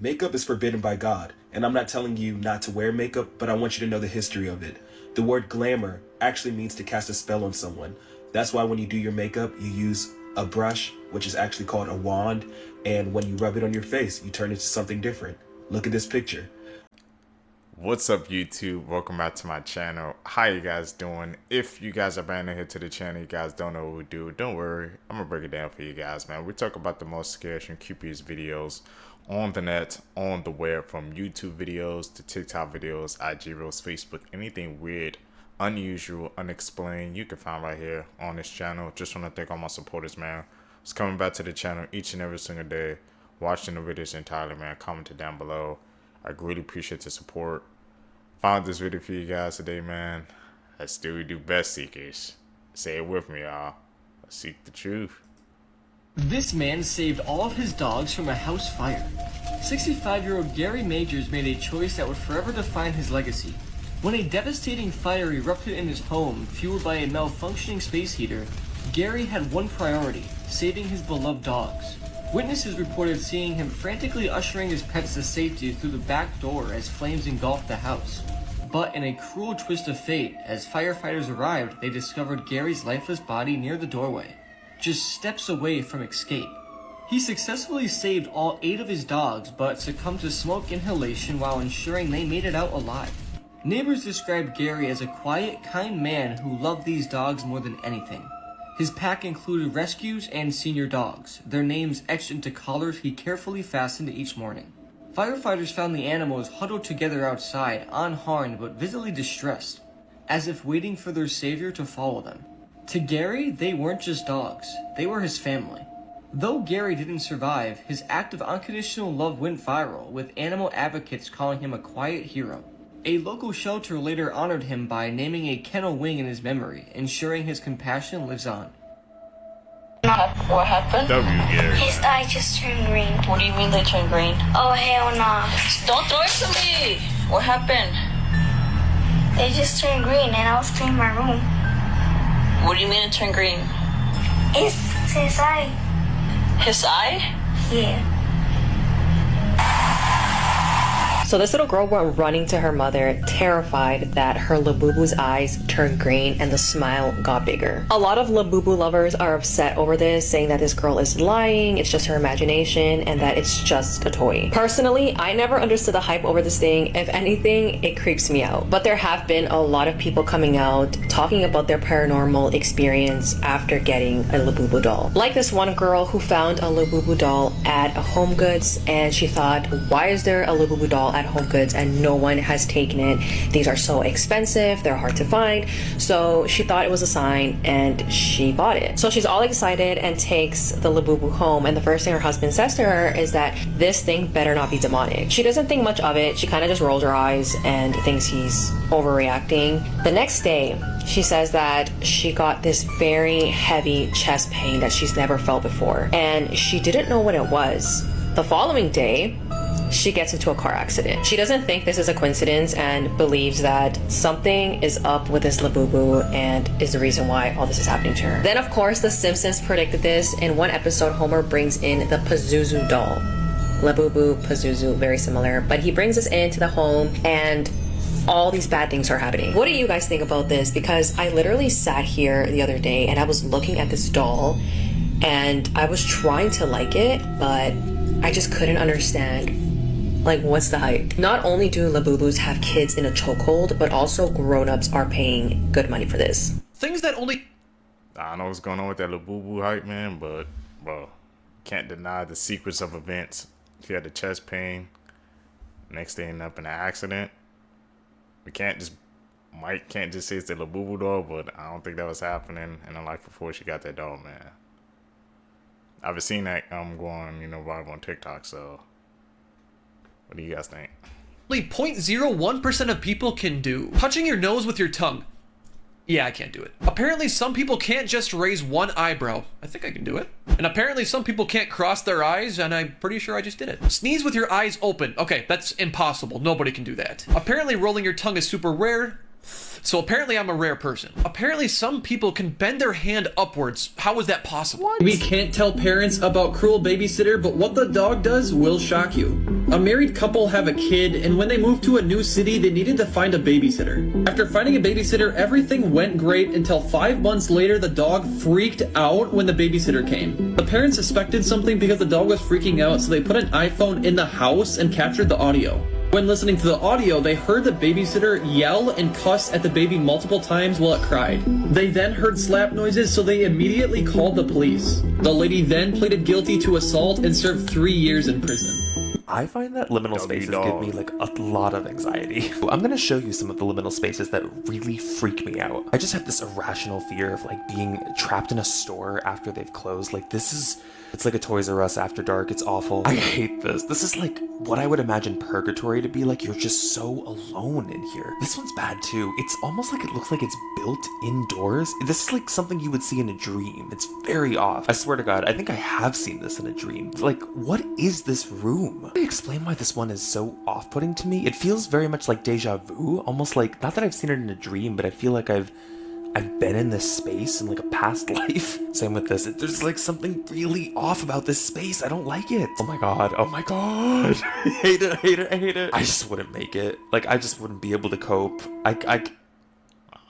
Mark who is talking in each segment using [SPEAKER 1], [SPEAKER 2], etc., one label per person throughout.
[SPEAKER 1] Makeup is forbidden by God, and I'm not telling you not to wear makeup, but I want you to know the history of it. The word glamour actually means to cast a spell on someone. That's why when you do your makeup, you use a brush, which is actually called a wand, and when you rub it on your face, you turn into something different. Look at this picture.
[SPEAKER 2] What's up, YouTube? Welcome back to my channel. How you guys doing? If you guys are brand new here to the channel, you guys don't know what we do, don't worry, I'm gonna break it down for you guys, man. We talk about the most scariest and creepiest videos on the net, on the web, from YouTube videos to TikTok videos, IG Reels, Facebook, anything weird, unusual, unexplained, you can find right here on this channel. Just want to thank all my supporters, man. It's coming back to the channel each and every single day, watching the videos entirely, man. Commenting down below. I really appreciate the support. Found this video for you guys today, man. Let's do what we do best, seekers. Say it with me, y'all. Let's seek the truth.
[SPEAKER 3] This man saved all of his dogs from a house fire. 65-year-old Gary Majors made a choice that would forever define his legacy. When a devastating fire erupted in his home, fueled by a malfunctioning space heater, Gary had one priority: saving his beloved dogs. Witnesses reported seeing him frantically ushering his pets to safety through the back door as flames engulfed the house. But in a cruel twist of fate, as firefighters arrived, they discovered Gary's lifeless body near the doorway, just steps away from escape. He successfully saved all 8 of his dogs, but succumbed to smoke inhalation while ensuring they made it out alive. Neighbors described Gary as a quiet, kind man who loved these dogs more than anything. His pack included rescues and senior dogs, their names etched into collars he carefully fastened each morning. Firefighters found the animals huddled together outside, unharmed but visibly distressed, as if waiting for their savior to follow them. To Gary, they weren't just dogs, they were his family. Though Gary didn't survive, his act of unconditional love went viral, with animal advocates calling him a quiet hero. A local shelter later honored him by naming a kennel wing in his memory, ensuring his compassion lives on.
[SPEAKER 4] What happened?
[SPEAKER 2] Gary.
[SPEAKER 5] His eye just turned green.
[SPEAKER 4] What do you mean they turned green?
[SPEAKER 5] Oh, hell nah.
[SPEAKER 4] Don't throw it to me! What happened?
[SPEAKER 5] They just turned green and I was cleaning my room.
[SPEAKER 4] What do you mean it turned green?
[SPEAKER 5] It's his eye.
[SPEAKER 4] His eye?
[SPEAKER 5] Yeah.
[SPEAKER 6] So this little girl went running to her mother, terrified that her Labubu's eyes turned green and the smile got bigger. A lot of Labubu lovers are upset over this, saying that this girl is lying, it's just her imagination, and that it's just a toy. Personally, I never understood the hype over this thing. If anything, it creeps me out. But there have been a lot of people coming out talking about their paranormal experience after getting a Labubu doll. Like this one girl who found a Labubu doll at Home Goods, and she thought, why is there a Labubu doll at Home Goods and no one has taken it? These are so expensive, they're hard to find. So she thought it was a sign and she bought it. So she's all excited and takes the Labubu home, and the first thing her husband says to her is that this thing better not be demonic. She doesn't think much of it. She kind of just rolls her eyes and thinks he's overreacting. The next day, she says that she got this very heavy chest pain that she's never felt before, and she didn't know what it was. The following day, she gets into a car accident. She doesn't think this is a coincidence and believes that something is up with this Labubu and is the reason why all this is happening to her. Then, of course, The Simpsons predicted this. In one episode, Homer brings in the Pazuzu doll. Labubu, Pazuzu, very similar. But he brings us into the home and all these bad things are happening. What do you guys think about this? Because I literally sat here the other day and I was looking at this doll and I was trying to like it, but I just couldn't understand, like, what's the hype? Not only do Labubus have kids in a chokehold, but also grown-ups are paying good money for this.
[SPEAKER 7] Things that only...
[SPEAKER 2] I don't know what's going on with that Labubu hype, man, but, bro, can't deny the sequence of events. If you had the chest pain, next day end up in an accident, Mike can't just say it's the Labubu doll, but I don't think that was happening in her life before she got that doll, man. I've seen that going, viral on TikTok, so what do you guys think?
[SPEAKER 7] only 0.01% of people can do. Touching your nose with your tongue. Yeah, I can't do it. Apparently some people can't just raise one eyebrow. I think I can do it. And apparently some people can't cross their eyes, and I'm pretty sure I just did it. Sneeze with your eyes open. Okay, that's impossible. Nobody can do that. Apparently rolling your tongue is super rare. So apparently I'm a rare person. Apparently some people can bend their hand upwards. How is that possible? What? We can't tell parents about cruel babysitter, but what the dog does will shock you. A married couple have a kid, and when they moved to a new city, they needed to find a babysitter. After finding a babysitter, everything went great until 5 months later, the dog freaked out when the babysitter came. The parents suspected something because the dog was freaking out, so they put an iPhone in the house and captured the audio. When listening to the audio, they heard the babysitter yell and cuss at the baby multiple times while it cried. They then heard slap noises, so they immediately called the police. The lady then pleaded guilty to assault and served 3 years in prison.
[SPEAKER 8] I find that liminal spaces give me like a lot of anxiety. I'm gonna show you some of the liminal spaces that really freak me out. I just have this irrational fear of like being trapped in a store after they've closed. Like it's like a Toys R Us after dark. It's awful. I hate this. This is like what I would imagine purgatory to be like. You're just so alone in here. This one's bad too. It's almost like it looks like it's built indoors. This is like something you would see in a dream. It's very off. I swear to God, I think I have seen this in a dream. Like, what is this room? Explain why this one is so off-putting to me. It feels very much like deja vu, almost like, not that I've seen it in a dream, but I feel like I've been in this space in like a past life. Same with this. There's like something really off about this space. I don't like it. Oh my god. Oh my god. I hate it. I hate it. I hate it. I just wouldn't make it. Like, I just wouldn't be able to cope. I don't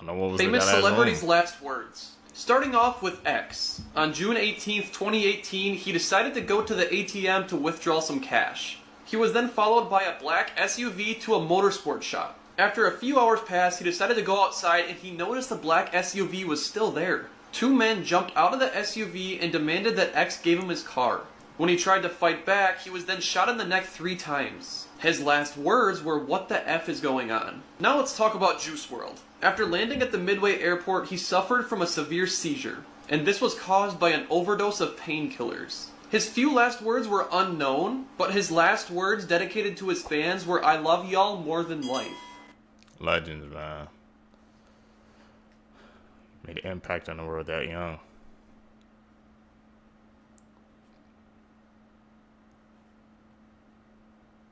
[SPEAKER 2] know what was
[SPEAKER 7] famous celebrities' last words. Starting off with X. On June 18th, 2018, he decided to go to the ATM to withdraw some cash. He was then followed by a black SUV to a motorsport shop. After a few hours passed, he decided to go outside and he noticed the black SUV was still there. 2 men jumped out of the SUV and demanded that X gave him his car. When he tried to fight back, he was then shot in the neck 3 times. His last words were, "What the F is going on?" Now let's talk about Juice WRLD. After landing at the Midway airport, he suffered from a severe seizure, and this was caused by an overdose of painkillers. His few last words were unknown, but his last words dedicated to his fans were, "I love y'all more than life."
[SPEAKER 2] Legends, man. Made an impact on the world that young.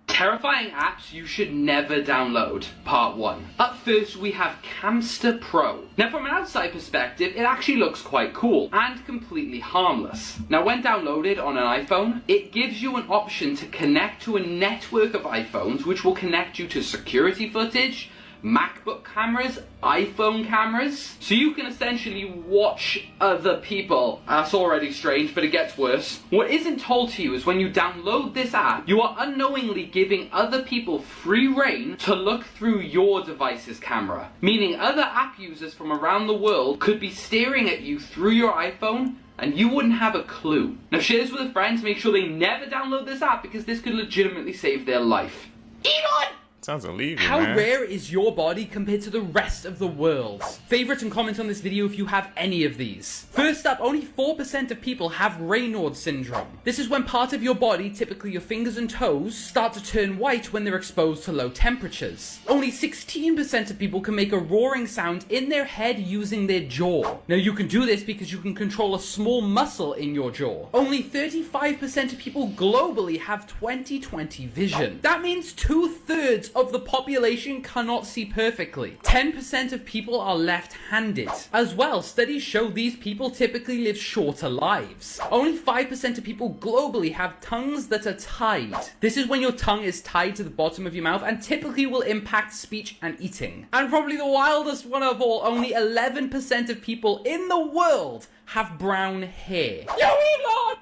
[SPEAKER 9] Terrifying apps you should never download, part 1. Up first we have Camster Pro. Now from an outside perspective, it actually looks quite cool and completely harmless. Now when downloaded on an iPhone, it gives you an option to connect to a network of iPhones which will connect you to security footage, MacBook cameras, iPhone cameras, so you can essentially watch other people. That's already strange, but it gets worse. What isn't told to you is when you download this app, you are unknowingly giving other people free reign to look through your device's camera, meaning other app users from around the world could be staring at you through your iPhone and you wouldn't have a clue. Now share this with a friend to make sure they never download this app because this could legitimately save their life. Elon!
[SPEAKER 2] Sounds illegal,
[SPEAKER 9] How
[SPEAKER 2] man.
[SPEAKER 9] rare is your body compared to the rest of the world? Favorite and comment on this video if you have any of these. First up, only 4% of people have Raynaud's syndrome. This is when part of your body, typically your fingers and toes, start to turn white when they're exposed to low temperatures. Only 16% of people can make a roaring sound in their head using their jaw. Now you can do this because you can control a small muscle in your jaw. Only 35% of people globally have 20/20 vision. That means 2/3 of the population cannot see perfectly. 10% of people are left-handed. As well, studies show these people typically live shorter lives. Only 5% of people globally have tongues that are tied. This is when your tongue is tied to the bottom of your mouth and typically will impact speech and eating. And probably the wildest one of all, only 11% of people in the world have brown hair. Yo, Elon!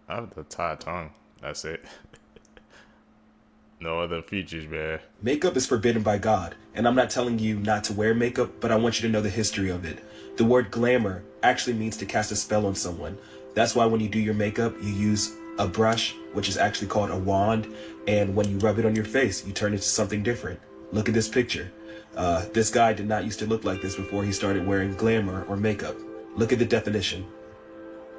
[SPEAKER 2] I have the tied tongue. That's it. No other features, man.
[SPEAKER 1] Makeup is forbidden by God, and I'm not telling you not to wear makeup, but I want you to know the history of it. The word glamour actually means to cast a spell on someone. That's why when you do your makeup, you use a brush, which is actually called a wand, and when you rub it on your face, you turn into something different. Look at this picture. This guy did not used to look like this before he started wearing glamour or makeup. Look at the definition.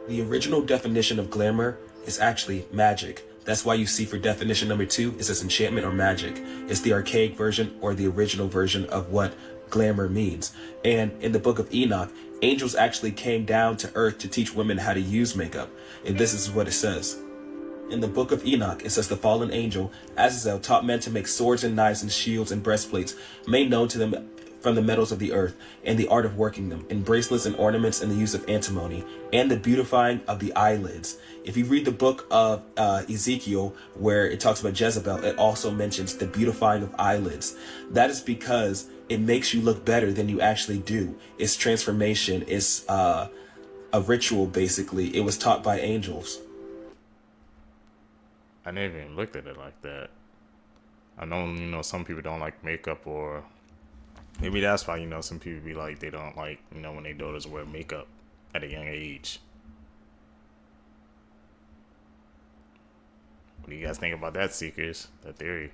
[SPEAKER 1] The original definition of glamour is actually magic. That's why you see for definition number 2, it says enchantment or magic. It's the archaic version or the original version of what glamour means. And in the book of Enoch, angels actually came down to earth to teach women how to use makeup. And this is what it says. In the book of Enoch, it says the fallen angel, Azazel, taught men to make swords and knives and shields and breastplates, made known to them from the metals of the earth, and the art of working them, in bracelets and ornaments, and the use of antimony, and the beautifying of the eyelids. If you read the book of Ezekiel, where it talks about Jezebel, it also mentions the beautifying of eyelids. That is because it makes you look better than you actually do. It's transformation. It's a ritual, basically. It was taught by angels.
[SPEAKER 2] I never even looked at it like that. I know, you know, some people don't like makeup, or maybe that's why, you know, some people be like, they don't like, you know, when their daughters wear makeup at a young age. What do you guys think about that, Seekers? That theory?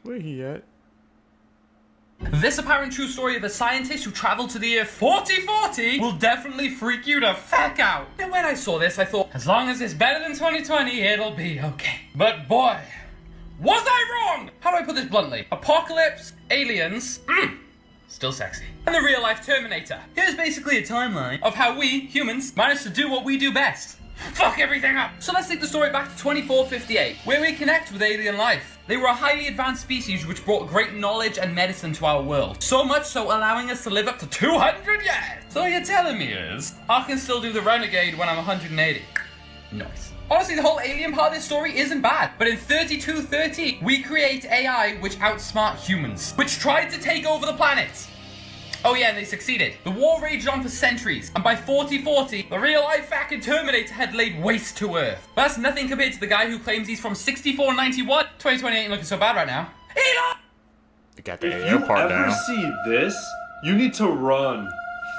[SPEAKER 2] Where he at?
[SPEAKER 9] This apparent true story of a scientist who traveled to the year 4040 will definitely freak you the fuck out. And when I saw this, I thought, as long as it's better than 2020, it'll be okay. But boy, was I wrong! How do I put this bluntly? Apocalypse, aliens, still sexy. And the real life Terminator. Here's basically a timeline of how we, humans, managed to do what we do best. Fuck everything up! So let's take the story back to 2458, where we connect with alien life. They were a highly advanced species which brought great knowledge and medicine to our world. So much so allowing us to live up to 200 years! So what you're telling me is, I can still do the renegade when I'm 180. Nice. Honestly, the whole alien part of this story isn't bad, but in 3230, we create AI which outsmart humans, which tried to take over the planet. Oh yeah, and they succeeded. The war raged on for centuries, and by 4040, the real-life fucking Terminator had laid waste to Earth. But that's nothing compared to the guy who claims he's from 6491. 2020 ain't looking so bad right now. Elon!
[SPEAKER 2] You got the
[SPEAKER 10] If
[SPEAKER 2] air
[SPEAKER 10] you
[SPEAKER 2] part
[SPEAKER 10] ever
[SPEAKER 2] down.
[SPEAKER 10] see this, you need to run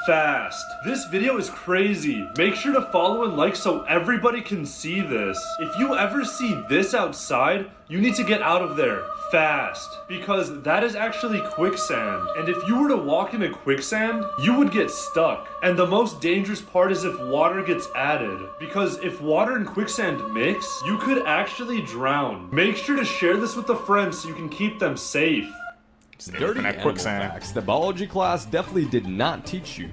[SPEAKER 10] fast. This video is crazy. Make sure to follow and like so everybody can see this. If you ever see this outside, you need to get out of there fast, because that is actually quicksand. And if you were to walk into quicksand, you would get stuck. And the most dangerous part is if water gets added, because if water and quicksand mix, you could actually drown. Make sure to share this with a friend so you can keep them safe.
[SPEAKER 11] Dirty animal facts that biology class definitely did not teach you.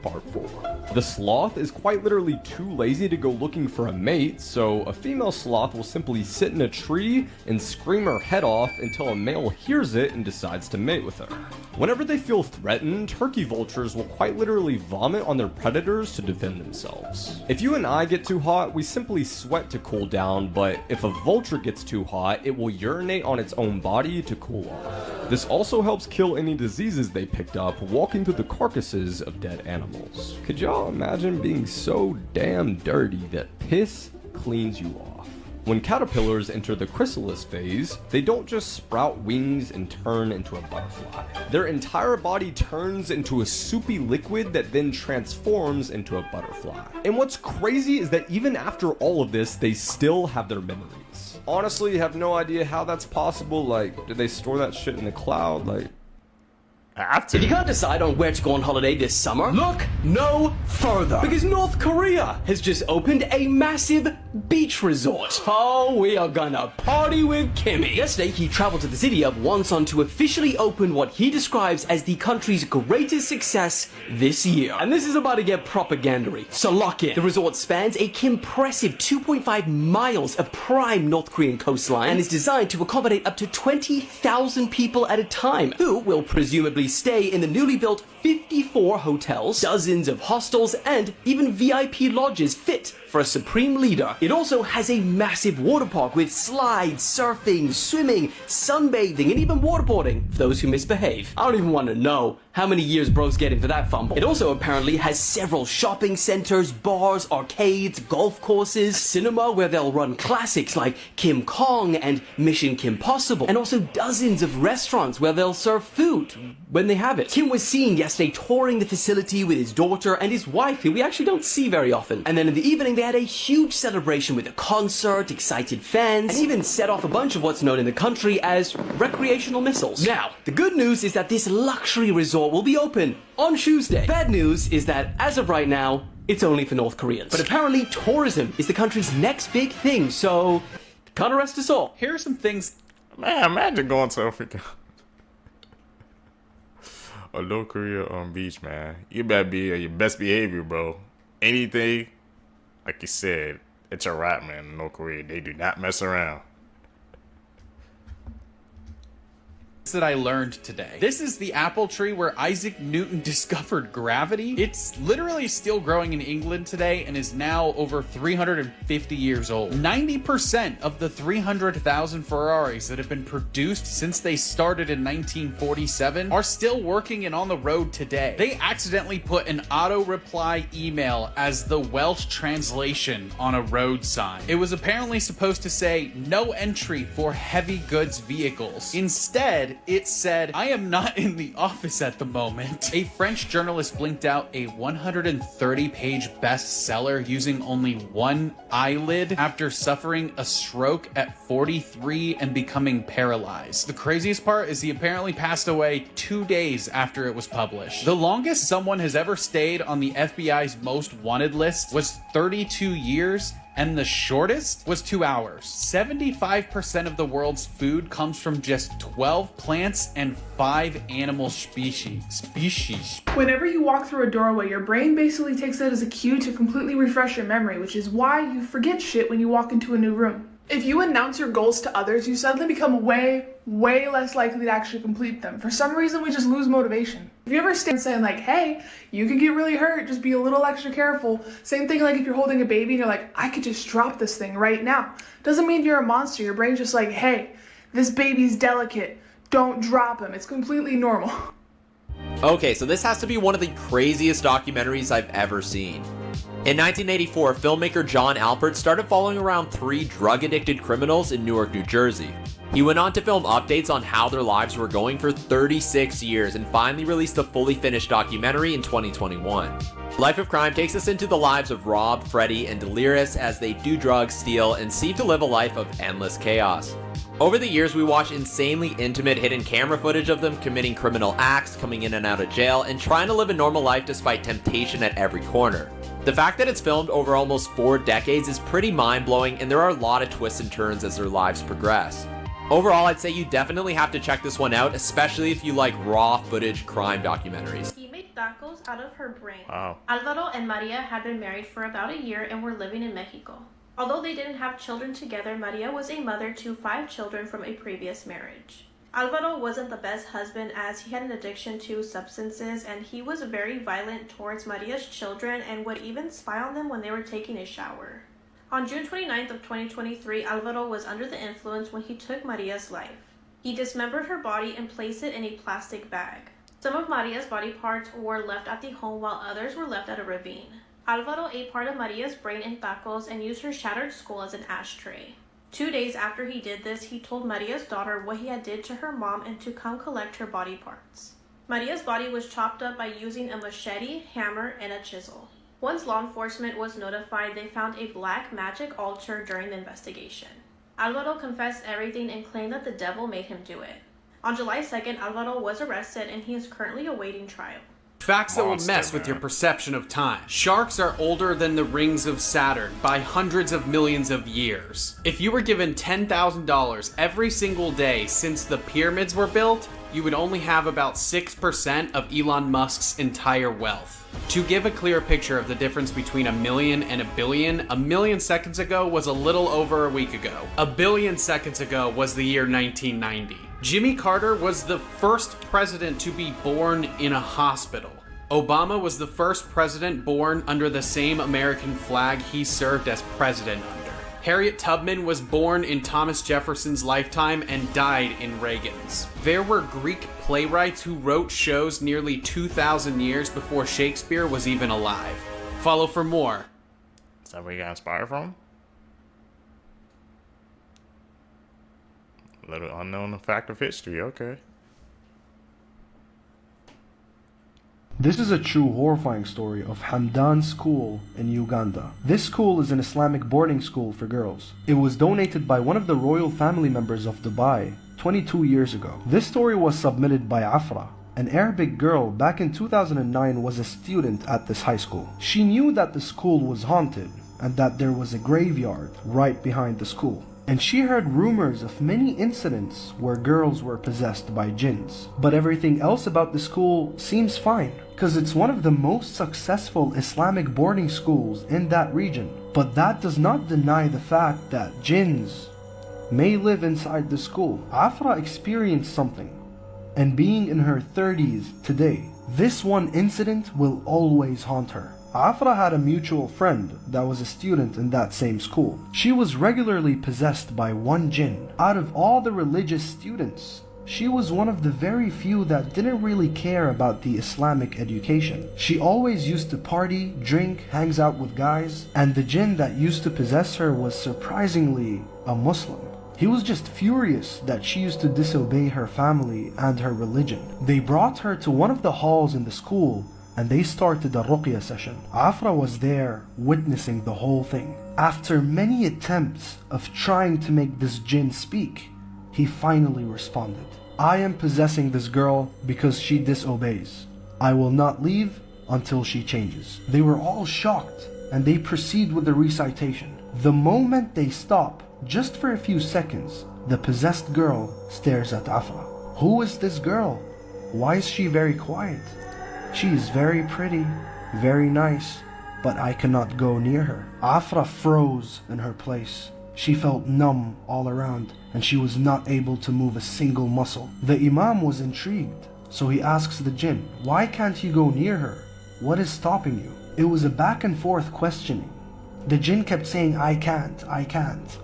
[SPEAKER 11] Part 4. The sloth is quite literally too lazy to go looking for a mate, so a female sloth will simply sit in a tree and scream her head off until a male hears it and decides to mate with her. Whenever they feel threatened, turkey vultures will quite literally vomit on their predators to defend themselves. If you and I get too hot, we simply sweat to cool down, but if a vulture gets too hot, it will urinate on its own body to cool off. This also helps kill any diseases they picked up walking through the carcasses of dead animals. Could y'all imagine being so damn dirty that piss cleans you off? When caterpillars enter the chrysalis phase, they don't just sprout wings and turn into a butterfly. Their entire body turns into a soupy liquid that then transforms into a butterfly. And what's crazy is that even after all of this, they still have their memories. Honestly, have no idea how that's possible. Like, did they store that shit in the cloud? Like,
[SPEAKER 12] if you can't decide on where to go on holiday this summer, look no further, because North Korea has just opened a massive beach resort. Oh, we are gonna party with Kimmy. Yesterday, he traveled to the city of Wonsan to officially open what he describes as the country's greatest success this year. And this is about to get propagandary, so lock in. The resort spans a impressive 2.5 miles of prime North Korean coastline and is designed to accommodate up to 20,000 people at a time, who will presumably stay in the newly built 54 hotels, dozens of hostels, and even VIP lodges fit for a supreme leader. It also has a massive water park with slides, surfing, swimming, sunbathing, and even waterboarding for those who misbehave. I don't even want to know how many years bros get into that fumble. It also apparently has several shopping centers, bars, arcades, golf courses, cinema where they'll run classics like Kim Kong and Mission Kim Possible, and also dozens of restaurants where they'll serve food when they have it. Kim was seen yesterday touring the facility with his daughter and his wife, who we actually don't see very often. And then in the evening, they had a huge celebration with a concert, excited fans, and even set off a bunch of what's known in the country as recreational missiles. Now, the good news is that this luxury resort will be open on Tuesday. Bad news is that, as of right now, it's only for North Koreans. But apparently, tourism is the country's next big thing, so can't arrest us all.
[SPEAKER 2] Here are some things. Man, imagine going to Africa. A North Korea beach, man. You better be on your best behavior, bro. Anything, like you said, It's a wrap, man. In North Korea, they do not mess around.
[SPEAKER 13] That I learned today. This is the apple tree where Isaac Newton discovered gravity. It's literally still growing in England today and is now over 350 years old. 90% of the 300,000 Ferraris that have been produced since they started in 1947 are still working and on the road today. They accidentally put an auto reply email as the Welsh translation on a road sign. It was apparently supposed to say no entry for heavy goods vehicles. Instead, it said, I am not in the office at the moment. A French journalist blinked out a 130-page bestseller using only one eyelid after suffering a stroke at 43 and becoming paralyzed. The craziest part is he apparently passed away 2 days after it was published. The longest someone has ever stayed on the FBI's most wanted list was 32 years, and the shortest was 2 hours. 75% of the world's food comes from just 12 plants and 5 animal species.
[SPEAKER 14] Whenever you walk through a doorway, your brain basically takes that as a cue to completely refresh your memory, which is why you forget shit when you walk into a new room. If you announce your goals to others, you suddenly become way less likely to actually complete them. For some reason, we just lose motivation. If you ever stand saying like, hey, you could get really hurt, just be a little extra careful. Same thing like if you're holding a baby and you're like, I could just drop this thing right now. Doesn't mean you're a monster. Your brain's just like, hey, this baby's delicate. Don't drop him. It's completely normal.
[SPEAKER 15] Okay, so this has to be one of the craziest documentaries I've ever seen. In 1984, filmmaker John Alpert started following around 3 drug-addicted criminals in Newark, New Jersey. He went on to film updates on how their lives were going for 36 years and finally released a fully finished documentary in 2021. Life of Crime takes us into the lives of Rob, Freddie, and Delirious as they do drugs, steal, and seem to live a life of endless chaos. Over the years, we watch insanely intimate hidden camera footage of them committing criminal acts, coming in and out of jail, and trying to live a normal life despite temptation at every corner. The fact that it's filmed over almost 4 decades is pretty mind-blowing, and there are a lot of twists and turns as their lives progress. Overall, I'd say you definitely have to check this one out, especially if you like raw footage crime documentaries.
[SPEAKER 16] He made tacos out of her brain.
[SPEAKER 2] Wow.
[SPEAKER 16] Alvaro and Maria had been married for about a year and were living in Mexico. Although they didn't have children together, Maria was a mother to 5 children from a previous marriage. Alvaro wasn't the best husband as he had an addiction to substances and he was very violent towards Maria's children and would even spy on them when they were taking a shower. On June 29th of 2023, Alvaro was under the influence when he took Maria's life. He dismembered her body and placed it in a plastic bag. Some of Maria's body parts were left at the home while others were left at a ravine. Alvaro ate part of Maria's brain in tacos and used her shattered skull as an ashtray. 2 days after he did this, he told Maria's daughter what he had did to her mom and to come collect her body parts. Maria's body was chopped up by using a machete, hammer, and a chisel. Once law enforcement was notified, they found a black magic altar during the investigation. Alvaro confessed everything and claimed that the devil made him do it. On July 2nd, Alvaro was arrested and he is currently awaiting trial.
[SPEAKER 13] Facts that will mess with your perception of time. Sharks are older than the rings of Saturn by hundreds of millions of years. If you were given $10,000 every single day since the pyramids were built, you would only have about 6% of Elon Musk's entire wealth. To give a clear picture of the difference between a million and a million seconds ago was a little over a week ago. A billion seconds ago was the year 1990. Jimmy Carter was the first president to be born in a hospital. Obama was the first president born under the same American flag he served as president under. Harriet Tubman was born in Thomas Jefferson's lifetime and died in Reagan's. There were Greek playwrights who wrote shows nearly 2,000 years before Shakespeare was even alive. Follow for more.
[SPEAKER 2] Is that where you got inspired from? A little unknown fact of history, okay.
[SPEAKER 17] This is a true horrifying story of Hamdan School in Uganda. This school is an Islamic boarding school for girls. It was donated by one of the royal family members of Dubai 22 years ago. This story was submitted by Afra. An Arabic girl back in 2009 was a student at this high school. She knew that the school was haunted and that there was a graveyard right behind the school. And she heard rumors of many incidents where girls were possessed by jinns. But everything else about the school seems fine. because it's one of the most successful Islamic boarding schools in that region. But that does not deny the fact that jinns may live inside the school. Afra experienced something, and being in her 30s today, this one incident will always haunt her. Afra had a mutual friend that was a student in that same school. She was regularly possessed by one jinn. Out of all the religious students, she was one of the very few that didn't really care about the Islamic education. She always used to party, drink, hangs out with guys, and the jinn that used to possess her was surprisingly a Muslim. He was just furious that she used to disobey her family and her religion. They brought her to one of the halls in the school and they started a ruqya session. Afra was there witnessing the whole thing. After many attempts of trying to make this jinn speak, he finally responded. I am possessing this girl because she disobeys. I will not leave until she changes. They were all shocked and they proceed with the recitation. The moment they stop, just for a few seconds, the possessed girl stares at Afra. Who is this girl? Why is she very quiet? She is very pretty, very nice, but I cannot go near her. Afra froze in her place. She felt numb all around and she was not able to move a single muscle. The Imam was intrigued, so he asks the jinn, why can't you go near her? What is stopping you? It was a back and forth questioning. The jinn kept saying, I can't.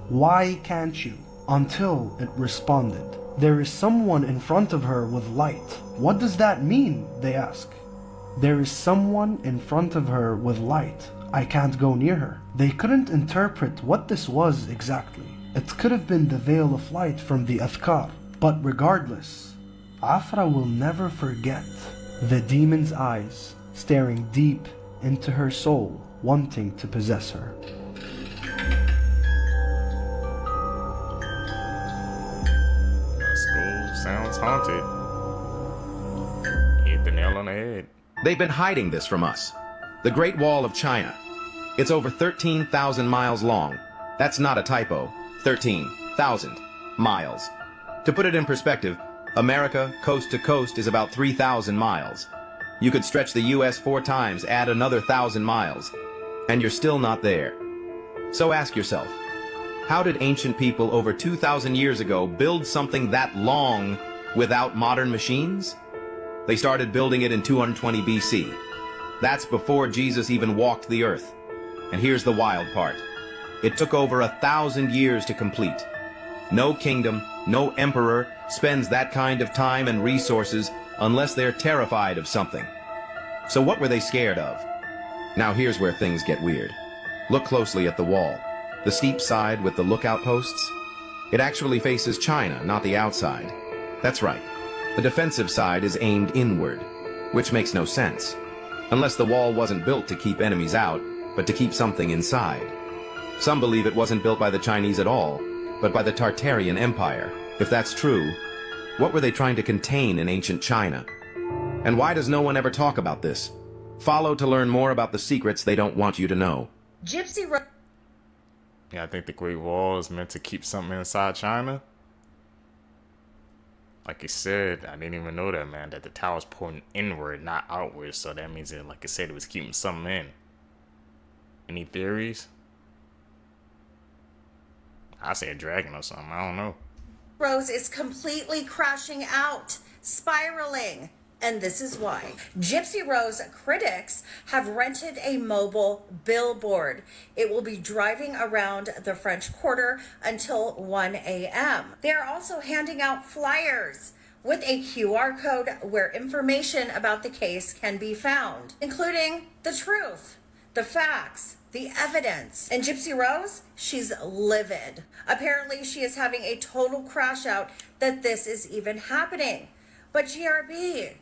[SPEAKER 17] Why can't you? Until it responded. There is someone in front of her with light. What does that mean? They ask. There is someone in front of her with light. I can't go near her. They couldn't interpret what this was exactly. It could have been the veil of light from the Adhkar. But regardless, Afra will never forget the demon's eyes staring deep into her soul, wanting to possess her.
[SPEAKER 2] That school sounds haunted. Hit the nail on the head.
[SPEAKER 18] They've been hiding this from us. The Great Wall of China. It's over 13,000 miles long. That's not a typo. 13,000 miles. To put it in perspective, America, coast to coast, is about 3,000 miles. You could stretch the US 4 times, add another 1,000 miles, and you're still not there. So ask yourself, how did ancient people over 2,000 years ago build something that long without modern machines? They started building it in 220 BC. That's before Jesus even walked the earth. And here's the wild part. It took over 1,000 years to complete. No kingdom, no emperor spends that kind of time and resources unless they're terrified of something. So what were they scared of? Now here's where things get weird. Look closely at the wall. The steep side with the lookout posts. It actually faces China, not the outside. That's right. The defensive side is aimed inward, which makes no sense. Unless the wall wasn't built to keep enemies out, but to keep something inside. Some believe it wasn't built by the Chinese at all, but by the Tartarian Empire. If that's true, what were they trying to contain in ancient China? And why does no one ever talk about this? Follow to learn more about the secrets they don't want you to know.
[SPEAKER 4] Gypsy Rose.
[SPEAKER 2] Yeah, I think the Great Wall is meant to keep something inside China. Like you said, I didn't even know that, man, that the tower's pointing inward, not outward. So that means that, like I said, it was keeping something in. Any theories? I say a dragon or something. I don't know.
[SPEAKER 19] Rose is completely crashing out, spiraling. And this is why. Gypsy Rose critics have rented a mobile billboard. It will be driving around the French Quarter until 1 a.m. They are also handing out flyers with a QR code where information about the case can be found, including the truth, the facts, the evidence. And Gypsy Rose, she's livid. Apparently she is having a total crash out that this is even happening. But GRB,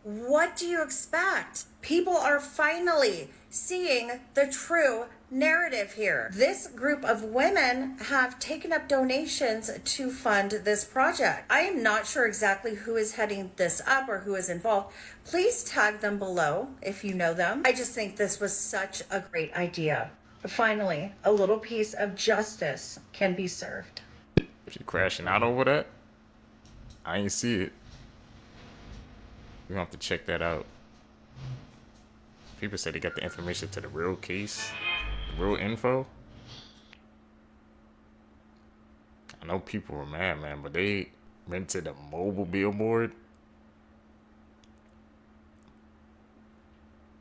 [SPEAKER 19] what do you expect? People are finally seeing the true narrative here. This group of women have taken up donations to fund this project. I am not sure exactly who is heading this up or who is involved. Please tag them below if you know them. I just think this was such a great idea. Finally, a little piece of justice can be served.
[SPEAKER 2] She crashing out over that? I ain't see it. We're gonna have to check that out. People say they got the information to the real case, the real info. I know people were mad, man, but they rented a mobile billboard.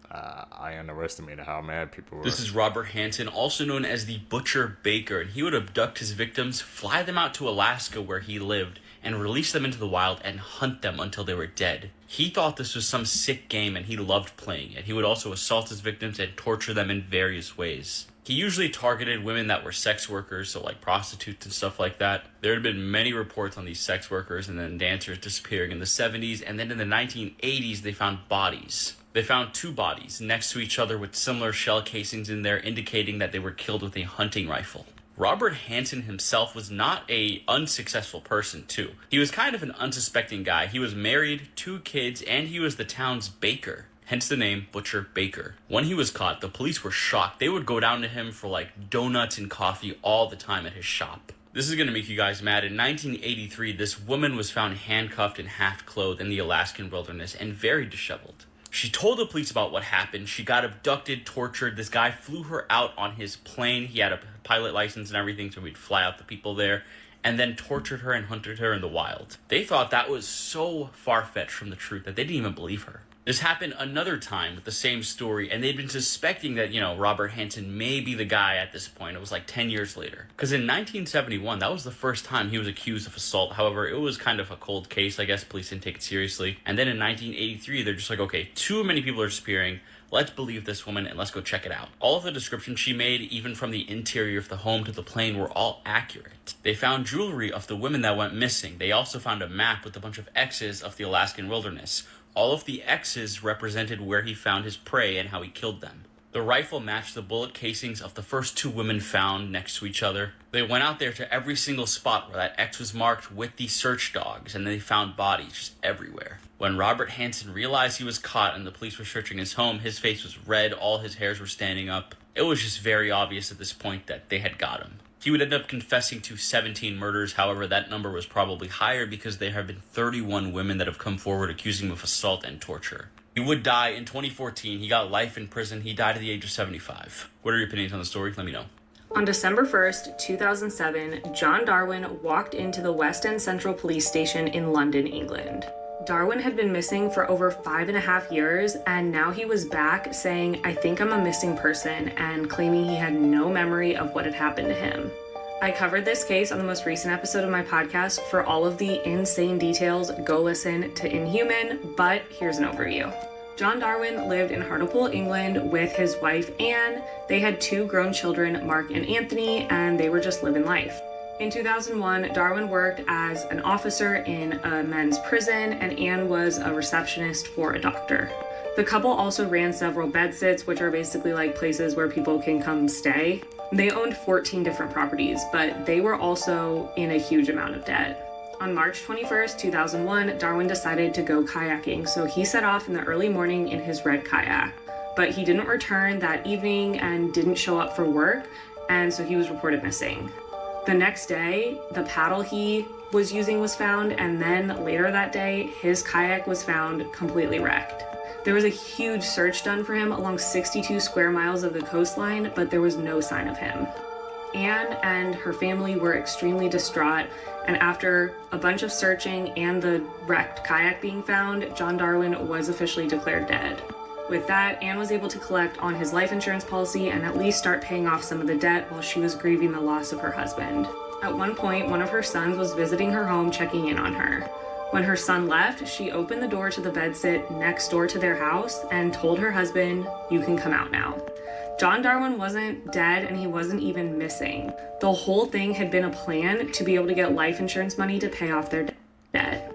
[SPEAKER 2] I underestimated how mad people were.
[SPEAKER 20] This is Robert Hansen, also known as the Butcher Baker, and he would abduct his victims, fly them out to Alaska where he lived, and release them into the wild and hunt them until they were dead. He thought this was some sick game and he loved playing it. He would also assault his victims and torture them in various ways. He usually targeted women that were sex workers, so like prostitutes and stuff like that. There had been many reports on these sex workers and then dancers disappearing in the 70s, and then in the 1980s they found bodies. They found 2 bodies next to each other with similar shell casings in there, indicating that they were killed with a hunting rifle. Robert Hansen himself was not an unsuccessful person too. He was kind of an unsuspecting guy. He was married, 2 kids, and he was the town's baker. Hence the name Butcher Baker. When he was caught, the police were shocked. They would go down to him for like donuts and coffee all the time at his shop. This is going to make you guys mad. In 1983, this woman was found handcuffed and half-clothed in the Alaskan wilderness and very disheveled. She told the police about what happened. She got abducted, tortured. This guy flew her out on his plane. He had a pilot license and everything, so we'd fly out the people there, and then tortured her and hunted her in the wild. They thought that was so far-fetched from the truth that they didn't even believe her. This happened another time with the same story, and they'd been suspecting that, Robert Hansen may be the guy at this point. It was like 10 years later. Because in 1971, that was the first time he was accused of assault. However, it was kind of a cold case. I guess police didn't take it seriously. And then in 1983, they're just like, okay, too many people are disappearing. Let's believe this woman and let's go check it out. All of the descriptions she made, even from the interior of the home to the plane, were all accurate. They found jewelry of the women that went missing. They also found a map with a bunch of X's of the Alaskan wilderness. All of the X's represented where he found his prey and how he killed them. The rifle matched the bullet casings of the first 2 women found next to each other. They went out there to every single spot where that X was marked with the search dogs, and they found bodies just everywhere. When Robert Hansen realized he was caught and the police were searching his home, his face was red, all his hairs were standing up. It was just very obvious at this point that they had got him. He would end up confessing to 17 murders. However, that number was probably higher because there have been 31 women that have come forward accusing him of assault and torture. He would die in 2014. He got life in prison. He died at the age of 75. What are your opinions on the story? Let me know.
[SPEAKER 6] On December 1st, 2007, John Darwin walked into the West End Central Police Station in London, England. Darwin had been missing for over 5.5 years, and now he was back saying, "I think I'm a missing person," and claiming he had no memory of what had happened to him. I covered this case on the most recent episode of my podcast. For all of the insane details, go listen to Inhuman, but here's an overview. John Darwin lived in Hartlepool, England with his wife Anne. They had 2 grown children, Mark and Anthony, and they were just living life. In 2001, Darwin worked as an officer in a men's prison, and Anne was a receptionist for a doctor. The couple also ran several bedsits, which are basically like places where people can come stay. They owned 14 different properties, but they were also in a huge amount of debt. On March 21st, 2001, Darwin decided to go kayaking, so he set off in the early morning in his red kayak. But he didn't return that evening and didn't show up for work, and so he was reported missing. The next day, the paddle he was using was found, and then later that day, his kayak was found completely wrecked. There was a huge search done for him along 62 square miles of the coastline, but there was no sign of him. Anne and her family were extremely distraught, and after a bunch of searching and the wrecked kayak being found, John Darwin was officially declared dead. With that, Anne was able to collect on his life insurance policy and at least start paying off some of the debt while she was grieving the loss of her husband. At one point, one of her sons was visiting her home, checking in on her. When her son left, she opened the door to the bedsit next door to their house and told her husband, "You can come out now." John Darwin wasn't dead and he wasn't even missing. The whole thing had been a plan to be able to get life insurance money to pay off their debt.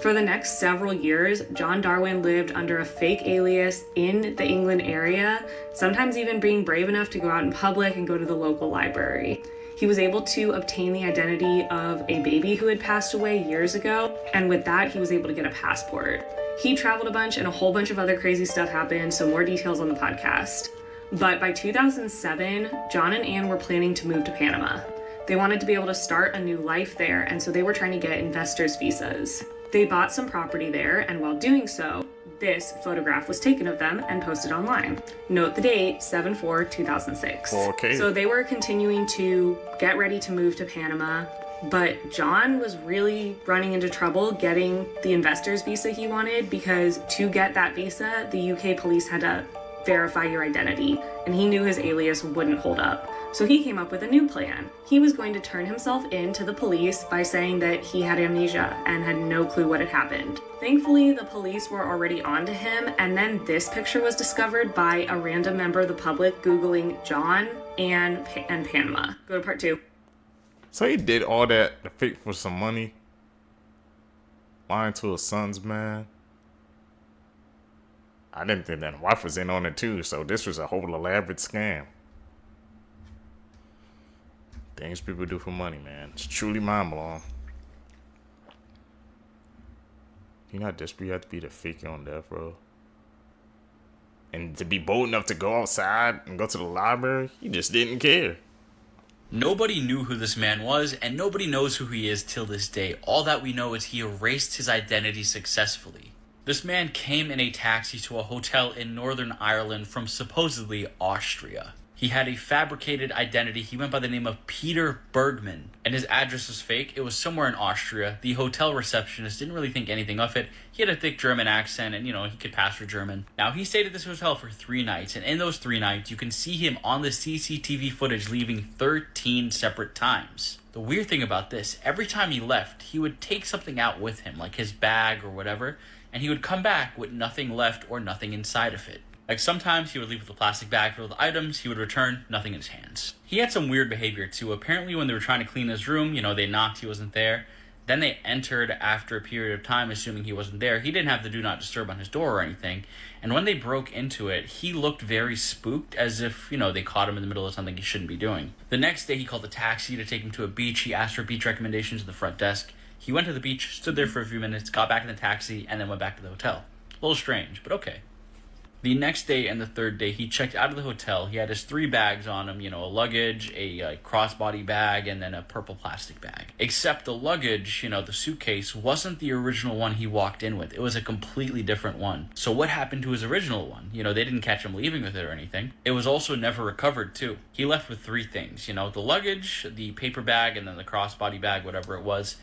[SPEAKER 6] For the next several years, John Darwin lived under a fake alias in the England area, sometimes even being brave enough to go out in public and go to the local library. He was able to obtain the identity of a baby who had passed away years ago, and with that, he was able to get a passport. He traveled a bunch and a whole bunch of other crazy stuff happened, so more details on the podcast. But by 2007, John and Anne were planning to move to Panama. They wanted to be able to start a new life there, and so they were trying to get investors' visas. They bought some property there, and while doing so,
[SPEAKER 21] this photograph was taken of them and posted online. Note the date, 7/4/2006.
[SPEAKER 2] Okay.
[SPEAKER 21] So they were continuing to get ready to move to Panama, but John was really running into trouble getting the investor's visa he wanted, because to get that visa, the UK police had to verify your identity, and he knew his alias wouldn't hold up. So he came up with a new plan. He was going to turn himself in to the police by saying that he had amnesia and had no clue what had happened. Thankfully, the police were already onto him, and then this picture was discovered by a random member of the public Googling John and Panama. Go to part 2.
[SPEAKER 2] So he did all that to fake for some money? Lying to his sons, man? I didn't think that wife was in on it too, so this was a whole elaborate scam. Things people do for money, man. It's truly mind-blowing. You're not desperate, you have to be the fake on death, bro. And to be bold enough to go outside and go to the library, he just didn't care.
[SPEAKER 20] Nobody knew who this man was, and nobody knows who he is till this day. All that we know is he erased his identity successfully. This man came in a taxi to a hotel in Northern Ireland from supposedly Austria. He had a fabricated identity. He went by the name of Peter Bergman, and his address was fake. It was somewhere in Austria. The hotel receptionist didn't really think anything of it. He had a thick German accent, and, he could pass for German. Now, he stayed at this hotel for 3 nights, and in those 3 nights, you can see him on the CCTV footage leaving 13 separate times. The weird thing about this, every time he left, he would take something out with him, like his bag or whatever, and he would come back with nothing left or nothing inside of it. Like, sometimes he would leave with a plastic bag filled with items, he would return, nothing in his hands. He had some weird behavior too. Apparently when they were trying to clean his room, they knocked, he wasn't there. Then they entered after a period of time, assuming he wasn't there. He didn't have the do not disturb on his door or anything. And when they broke into it, he looked very spooked, as if, they caught him in the middle of something he shouldn't be doing. The next day he called a taxi to take him to a beach. He asked for beach recommendations at the front desk. He went to the beach, stood there for a few minutes, got back in the taxi, and then went back to the hotel. A little strange, but okay. The next day and the third day, he checked out of the hotel. He had his 3 bags on him, a luggage, a crossbody bag, and then a purple plastic bag. Except the luggage, the suitcase, wasn't the original one he walked in with. It was a completely different one. So what happened to his original one? They didn't catch him leaving with it or anything. It was also never recovered, too. He left with 3 things, the luggage, the paper bag, and then the crossbody bag, whatever it was.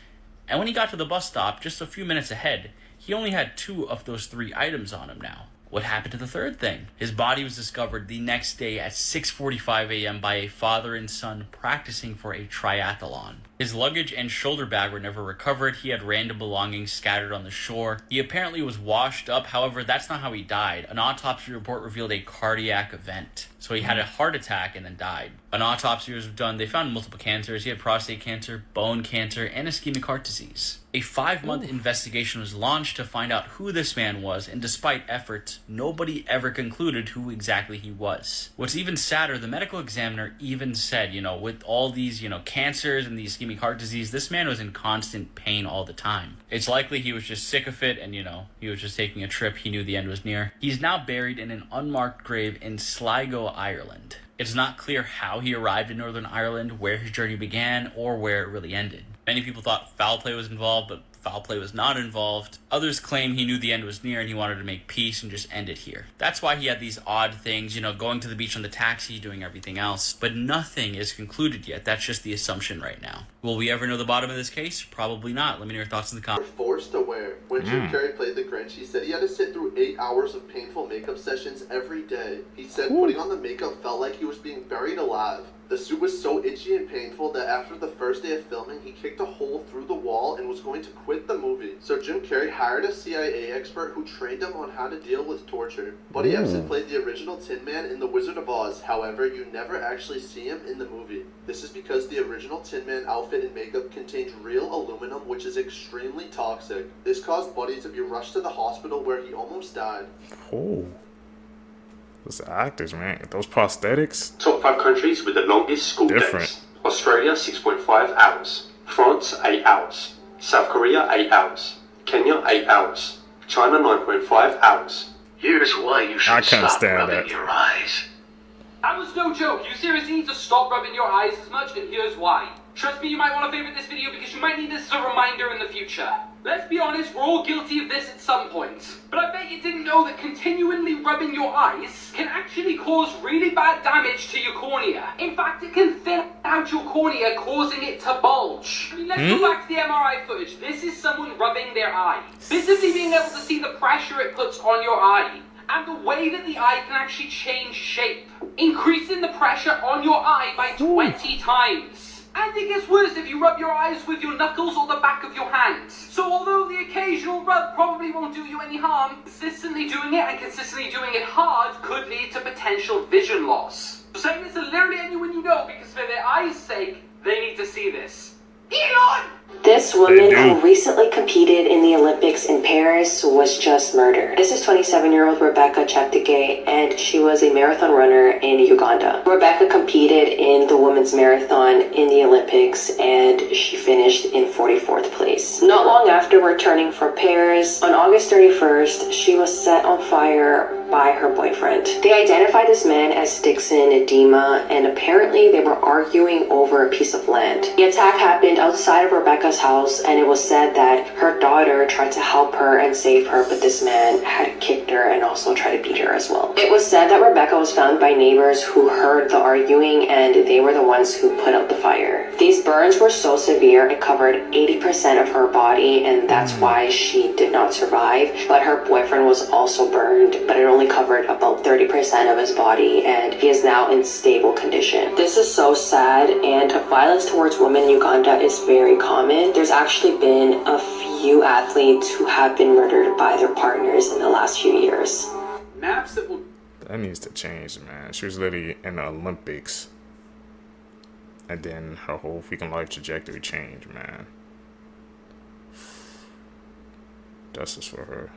[SPEAKER 20] And when he got to the bus stop, just a few minutes ahead, he only had 2 of those 3 items on him now. What happened to the third thing? His body was discovered the next day at 6:45 a.m. by a father and son practicing for a triathlon. His luggage and shoulder bag were never recovered. He had random belongings scattered on the shore. He apparently was washed up. However, that's not how he died. An autopsy report revealed a cardiac event. So he had a heart attack and then died. An autopsy was done. They found multiple cancers. He had prostate cancer, bone cancer, and ischemic heart disease. A 5-month investigation was launched to find out who this man was, and despite efforts, nobody ever concluded who exactly he was. What's even sadder, the medical examiner even said, with all these, cancers and the ischemic heart disease, this man was in constant pain all the time. It's likely he was just sick of it and, he was just taking a trip. He knew the end was near. He's now buried in an unmarked grave in Sligo, Ireland. It's not clear how he arrived in Northern Ireland, where his journey began, or where it really ended. Many people thought foul play was involved, but foul play was not involved. Others claim he knew the end was near and he wanted to make peace and just end it here. That's why he had these odd things, going to the beach on the taxi, doing everything else. But nothing is concluded yet. That's just the assumption right now. Will we ever know the bottom of this case? Probably not. Let me know your thoughts in the comments.
[SPEAKER 22] Forced to wear. When Jim Carrey played the Grinch, he said he had to sit through 8 hours of painful makeup sessions every day. He said putting on the makeup felt like he was being buried alive. The suit was so itchy and painful that after the first day of filming, he kicked a hole through the wall and was going to quit the movie. So Jim Carrey hired a CIA expert who trained him on how to deal with torture. Buddy Ebsen played the original Tin Man in The Wizard of Oz. However, you never actually see him in the movie. This is because the original Tin Man outfit and makeup contained real aluminum, which is extremely toxic. This caused Buddy to be rushed to the hospital where he almost died.
[SPEAKER 2] Oh. Those actors, man. Those prosthetics.
[SPEAKER 23] Top 5 countries with the longest school days. Australia, 6.5 hours. France, 8 hours. South Korea, 8 hours. Kenya, 8 hours. China, 9.5 hours.
[SPEAKER 24] Here's why you should stop rubbing your eyes.
[SPEAKER 9] That was no joke. You seriously need to stop rubbing your eyes as much, and here's why. Trust me, you might want to favorite this video because you might need this as a reminder in the future. Let's be honest, we're all guilty of this at some point. But I bet you didn't know that continually rubbing your eyes can actually cause really bad damage to your cornea. In fact, it can thin out your cornea, causing it to bulge. I mean, let's go back to the MRI footage. This is someone rubbing their eye. Visibly being able to see the pressure it puts on your eye, and the way that the eye can actually change shape, increasing the pressure on your eye by 20 times. And it gets worse if you rub your eyes with your knuckles or the back of your hands. So although the occasional rub probably won't do you any harm, consistently doing it and consistently doing it hard could lead to potential vision loss. So saying this to literally anyone you know, because for their eyes' sake, they need to see this. Elon!
[SPEAKER 6] This woman who recently competed in the Olympics in Paris was just murdered. This is 27-year-old Rebecca Cheptegei, and she was a marathon runner in Uganda. Rebecca competed in the women's marathon in the Olympics, and she finished in 44th place. Not long after returning from Paris, on August 31st, she was set on fire by her boyfriend. They identified this man as Dixon Edema, and apparently they were arguing over a piece of land. The attack happened outside of Rebecca's house, and it was said that her daughter tried to help her and save her, but this man had kicked her and also tried to beat her as well. It was said that Rebecca was found by neighbors who heard the arguing, and they were the ones who put out the fire. These burns were so severe it covered 80% of her body, and that's why she did not survive. But her boyfriend was also burned, but it only covered about 30% of his body, and he is now in stable condition. This is so sad, and violence towards women in Uganda is very common. There's actually been a few athletes who have been murdered by their partners in the last few years.
[SPEAKER 9] Maps that will...
[SPEAKER 2] That needs to change, man. She was literally in the Olympics, and then her whole freaking life trajectory changed, man. Justice for her.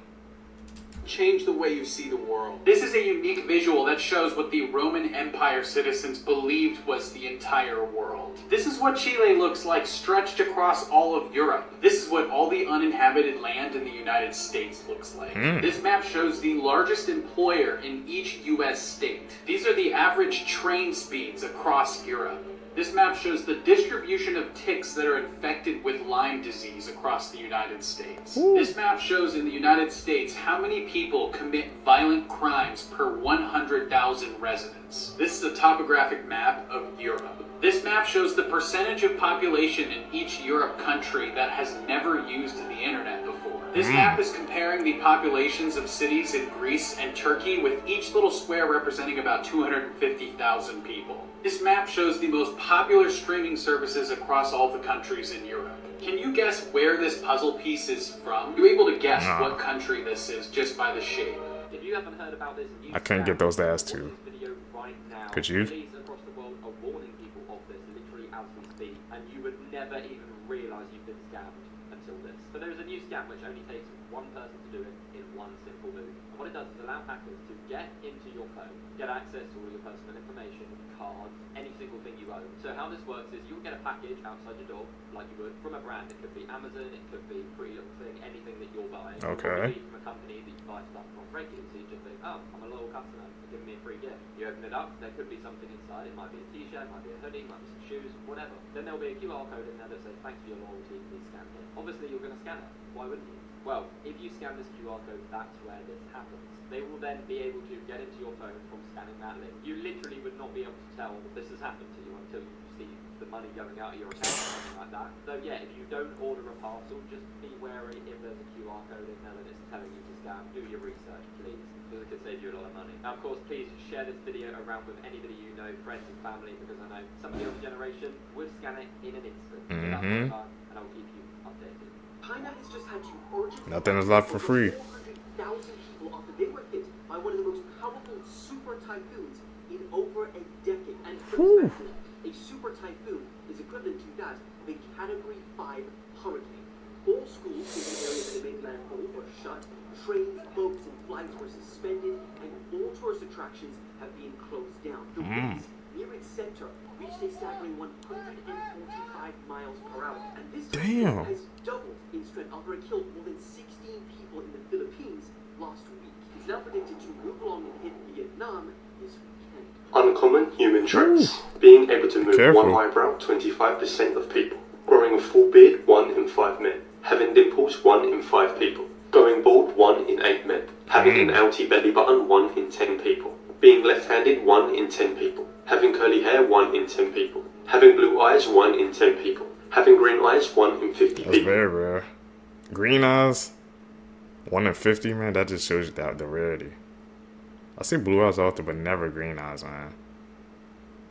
[SPEAKER 13] Change the way you see the world. This is a unique visual that shows what the Roman Empire citizens believed was the entire world. This is what Chile looks like stretched across all of Europe. This is what all the uninhabited land in the United States looks like. This map shows the largest employer in each US state. These are the average train speeds across Europe. This map shows the distribution of ticks that are infected with Lyme disease across the United States. This map shows in the United States how many people commit violent crimes per 100,000 residents. This is a topographic map of Europe. This map shows the percentage of population in each Europe country that has never used the internet before. This map is comparing the populations of cities in Greece and Turkey, with each little square representing about 250,000 people. This map shows the most popular streaming services across all the countries in Europe. Can you guess where this puzzle piece is from? You're able to guess what country this is just by the shape.
[SPEAKER 3] If you haven't heard about this,
[SPEAKER 2] I couldn't get those last two. Could you?
[SPEAKER 3] Police across the world are warning people of this literally as we speak, and you would never even realise you've been scammed until this. So there is a new scam which only takes one person to do it in one simple move. And what it does is allow hackers to get into your phone, get access to all your personal information, cards, any single thing you own. So how this works is you'll get a package outside your door, like you would from a brand. It could be Amazon, it could be Pretty Little Thing, anything that you're buying.
[SPEAKER 2] Okay.
[SPEAKER 3] It could be from a company that you buy stuff from regularly, so you just think, oh, I'm a loyal customer, they're giving me a free gift. You open it up, there could be something inside. It might be a t-shirt, it might be a hoodie, it might be some shoes, whatever. Then there'll be a QR code in there that says, thanks for your loyalty, please scan here. Obviously you're going to scan it. Why wouldn't you? Well, if you scan this QR code, that's where this happens. They will then be able to get into your phone from scanning that link. You literally would not be able to tell that this has happened to you until you see the money going out of your account or something like that. So yeah, if you don't order a parcel, just be wary if there's a QR code in there that it's telling you to scan. Do your research, please, because it could save you a lot of money. Now, of course, please share this video around with anybody you know, friends and family, because I know some of the older generation would scan it in an instant. So that's my part, and I'll keep you updated. China has just had to urgently...
[SPEAKER 2] Nothing is left for free.
[SPEAKER 3] 400,000 people after they were hit by one of the most powerful super typhoons in over a decade. And for perspective, a super typhoon is equivalent to that of a Category 5 hurricane. All schools in the area that made landfall were shut, trains, boats, and flights were suspended, and all tourist attractions have been closed down. The winds near its center reached a staggering 145 miles per hour, and this typhoon has doubled in strength after it killed more than 16 people in the Philippines last week. It's now predicted to move along and hit Vietnam this weekend.
[SPEAKER 23] Uncommon human traits. Being able to move one eyebrow, 25% of people. Growing a full beard, 1 in 5 men. Having dimples 1 in 5 people. Going bald 1 in 8 men. Having an outy belly button 1 in 10 people. Being left-handed 1 in 10 people. Having curly hair 1 in 10 people. Having blue eyes 1 in 10 people. Having green eyes 1 in 50 people.
[SPEAKER 2] That's very rare. Green eyes 1 in 50, man. That just shows you the rarity. I see blue eyes often, but never green eyes, man.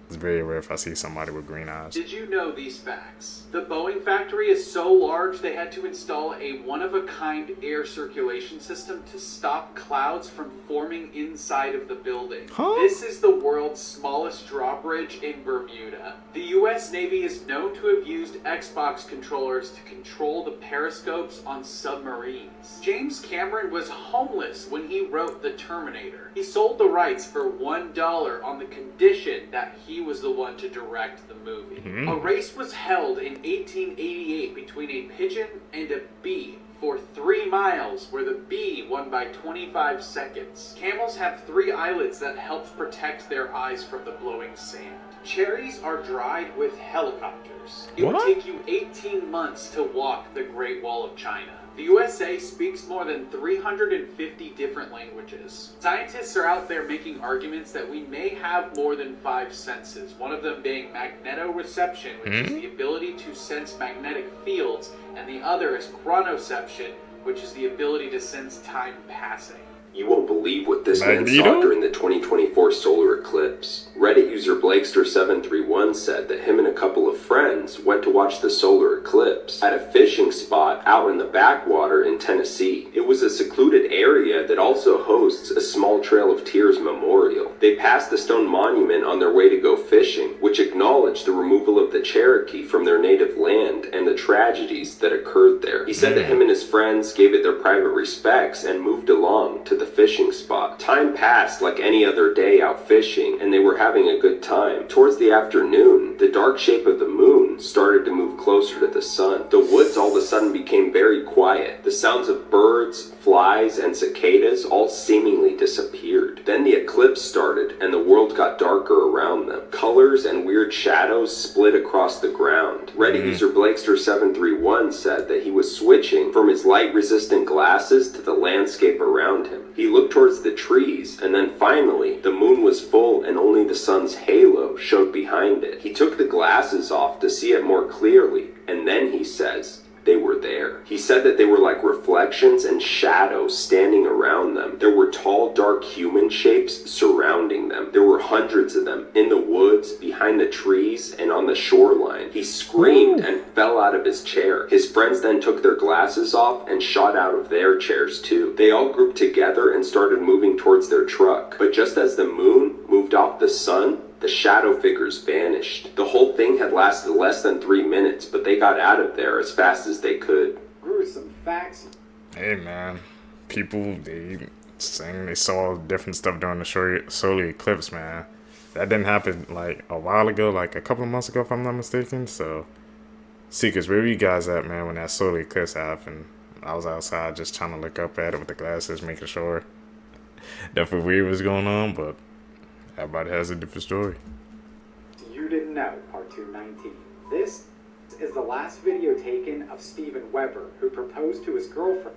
[SPEAKER 2] It's very rare if I see somebody with green eyes.
[SPEAKER 1] Did you know these facts? The Boeing factory is so large they had to install a one-of-a-kind air circulation system to stop clouds from forming inside of the building. This is the world's smallest drawbridge in Bermuda. The US Navy is known to have used Xbox controllers to control the periscopes on submarines. James Cameron was homeless when he wrote The Terminator. He sold the rights for $1 on the condition that he was the one to direct the movie. A race was held in 1888 between a pigeon and a bee for 3 miles, where the bee won by 25 seconds. Camels have 3 eyelids that helps protect their eyes from the blowing sand. Cherries are dried with helicopters. It would take you 18 months to walk the Great Wall of China. The USA speaks more than 350 different languages. Scientists are out there making arguments that we may have more than 5 senses, one of them being magnetoreception, which is the ability to sense magnetic fields, and the other is chronoception, which is the ability to sense time passing.
[SPEAKER 23] You won't believe what this man saw during the 2024 solar eclipse. Reddit user Blakester731 said that him and a couple of friends went to watch the solar eclipse at a fishing spot out in the backwater in Tennessee. It was a secluded area that also hosts a small Trail of Tears memorial. They passed the stone monument on their way to go fishing, which acknowledged the removal of the Cherokee from their native land and the tragedies that occurred there. He said that him and his friends gave it their private respects and moved along to the fishing spot. Time passed like any other day out fishing, and they were having a good time. Towards the afternoon, the dark shape of the moon started to move closer to the sun. The woods all of a sudden became very quiet. The sounds of birds, flies, and cicadas all seemingly disappeared. Then the eclipse started, and the world got darker around them. Colors and weird shadows split across the ground. Reddit user Blakester731 said that he was switching from his light-resistant glasses to the landscape around him. He looked towards the trees, and then finally, the moon was full and only the sun's halo showed behind it. He took the glasses off to see it more clearly, and then he says, they were there. He said that they were like reflections and shadows standing around them. There were tall, dark human shapes surrounding them. There were hundreds of them in the woods, behind the trees, and on the shoreline. He screamed and fell out of his chair. His friends then took their glasses off and shot out of their chairs too. They all grouped together and started moving towards their truck. But just as the moon moved off the sun, the shadow figures vanished. The whole thing had lasted less than 3 minutes, but they got out of there as fast as they could.
[SPEAKER 1] Gruesome facts.
[SPEAKER 2] Hey man, people, they saying they saw different stuff during the solar eclipse, man. That didn't happen like a while ago, like a couple of months ago if I'm not mistaken. So, Seekers, where were you guys at, man, when that solar eclipse happened? I was outside just trying to look up at it with the glasses, making sure nothing weird was going on, but everybody has a different story.
[SPEAKER 1] You didn't know, part 219. This is the last video taken of Steven Weber, who proposed to his girlfriend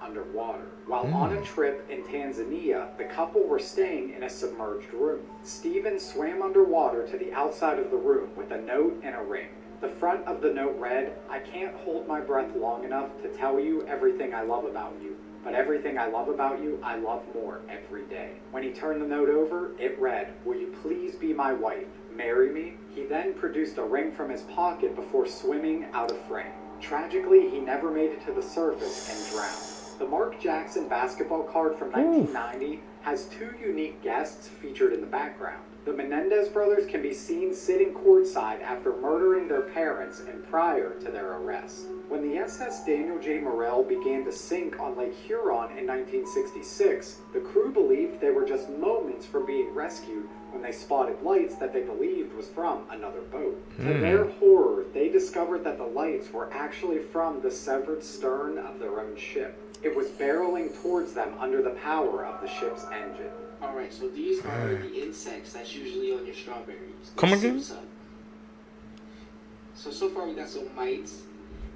[SPEAKER 1] underwater. While on a trip in Tanzania, the couple were staying in a submerged room. Steven swam underwater to the outside of the room with a note and a ring. The front of the note read, "I can't hold my breath long enough to tell you everything I love about you. But everything I love about you, I love more every day." When he turned the note over, it read, "Will you please be my wife? Marry me?" He then produced a ring from his pocket before swimming out of frame. Tragically, he never made it to the surface and drowned. The Mark Jackson basketball card from 1990 has 2 unique guests featured in the background. The Menendez brothers can be seen sitting courtside after murdering their parents and prior to their arrest. When the SS Daniel J. Morrell began to sink on Lake Huron in 1966, the crew believed they were just moments from being rescued when they spotted lights that they believed was from another boat. To their horror, they discovered that the lights were actually from the severed stern of their own ship. It was barreling towards them under the power of the ship's engine.
[SPEAKER 5] Alright, so these are the insects that's usually on your strawberries.
[SPEAKER 2] Come again?
[SPEAKER 5] So far we got some mites,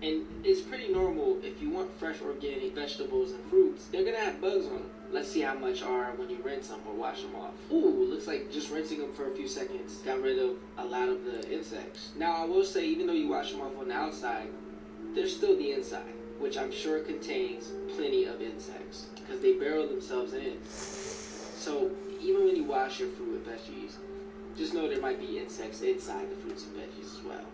[SPEAKER 5] And it's pretty normal if you want fresh organic vegetables and fruits, they're gonna have bugs on them. Let's see how much are when you rinse them or wash them off. Ooh, looks like just rinsing them for a few seconds got rid of a lot of the insects. Now I will say, even though you wash them off on the outside, there's still the inside, which I'm sure contains plenty of insects because they burrow themselves in. So even when you wash your fruit and veggies, just know there might be insects inside the fruits and veggies as well,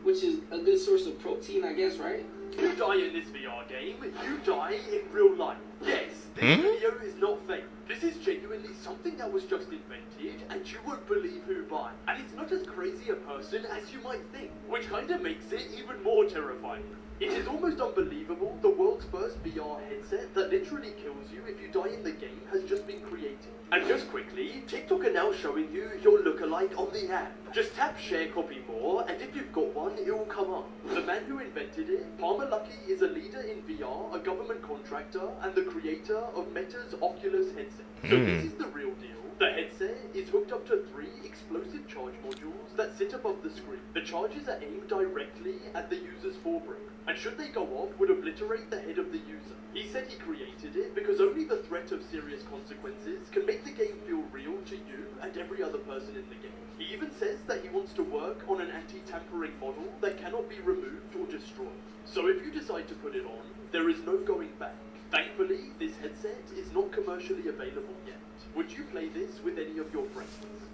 [SPEAKER 5] which is a good source of protein, I guess, right?
[SPEAKER 7] You die in this VR game, you die in real life. Yes, this video is not fake. This is genuinely something that was just invented, and you won't believe who by. And it's not as crazy a person as you might think, which kind of makes it even more terrifying. It is almost unbelievable the world's first VR headset that literally kills you if you die in the game has just been created. And just quickly, TikTok are now showing you your lookalike on the app. Just tap share copy more, and if you've got one, it will come up. The man who invented it, Palmer Luckey, is a leader in VR, a government contractor, and the creator of Meta's Oculus headset. So this is the real deal. The headset is hooked up to 3 explosive charge modules that sit above the screen. The charges are aimed directly at the user's forebrain, and should they go off, would obliterate the head of the user. He said he created it because only the threat of serious consequences can make the game feel real to you and every other person in the game. He even says that he wants to work on an anti-tampering model that cannot be removed or destroyed. So if you decide to put it on, there is no going back. Thankfully, this headset is not commercially available yet. Would you play this with any of your friends?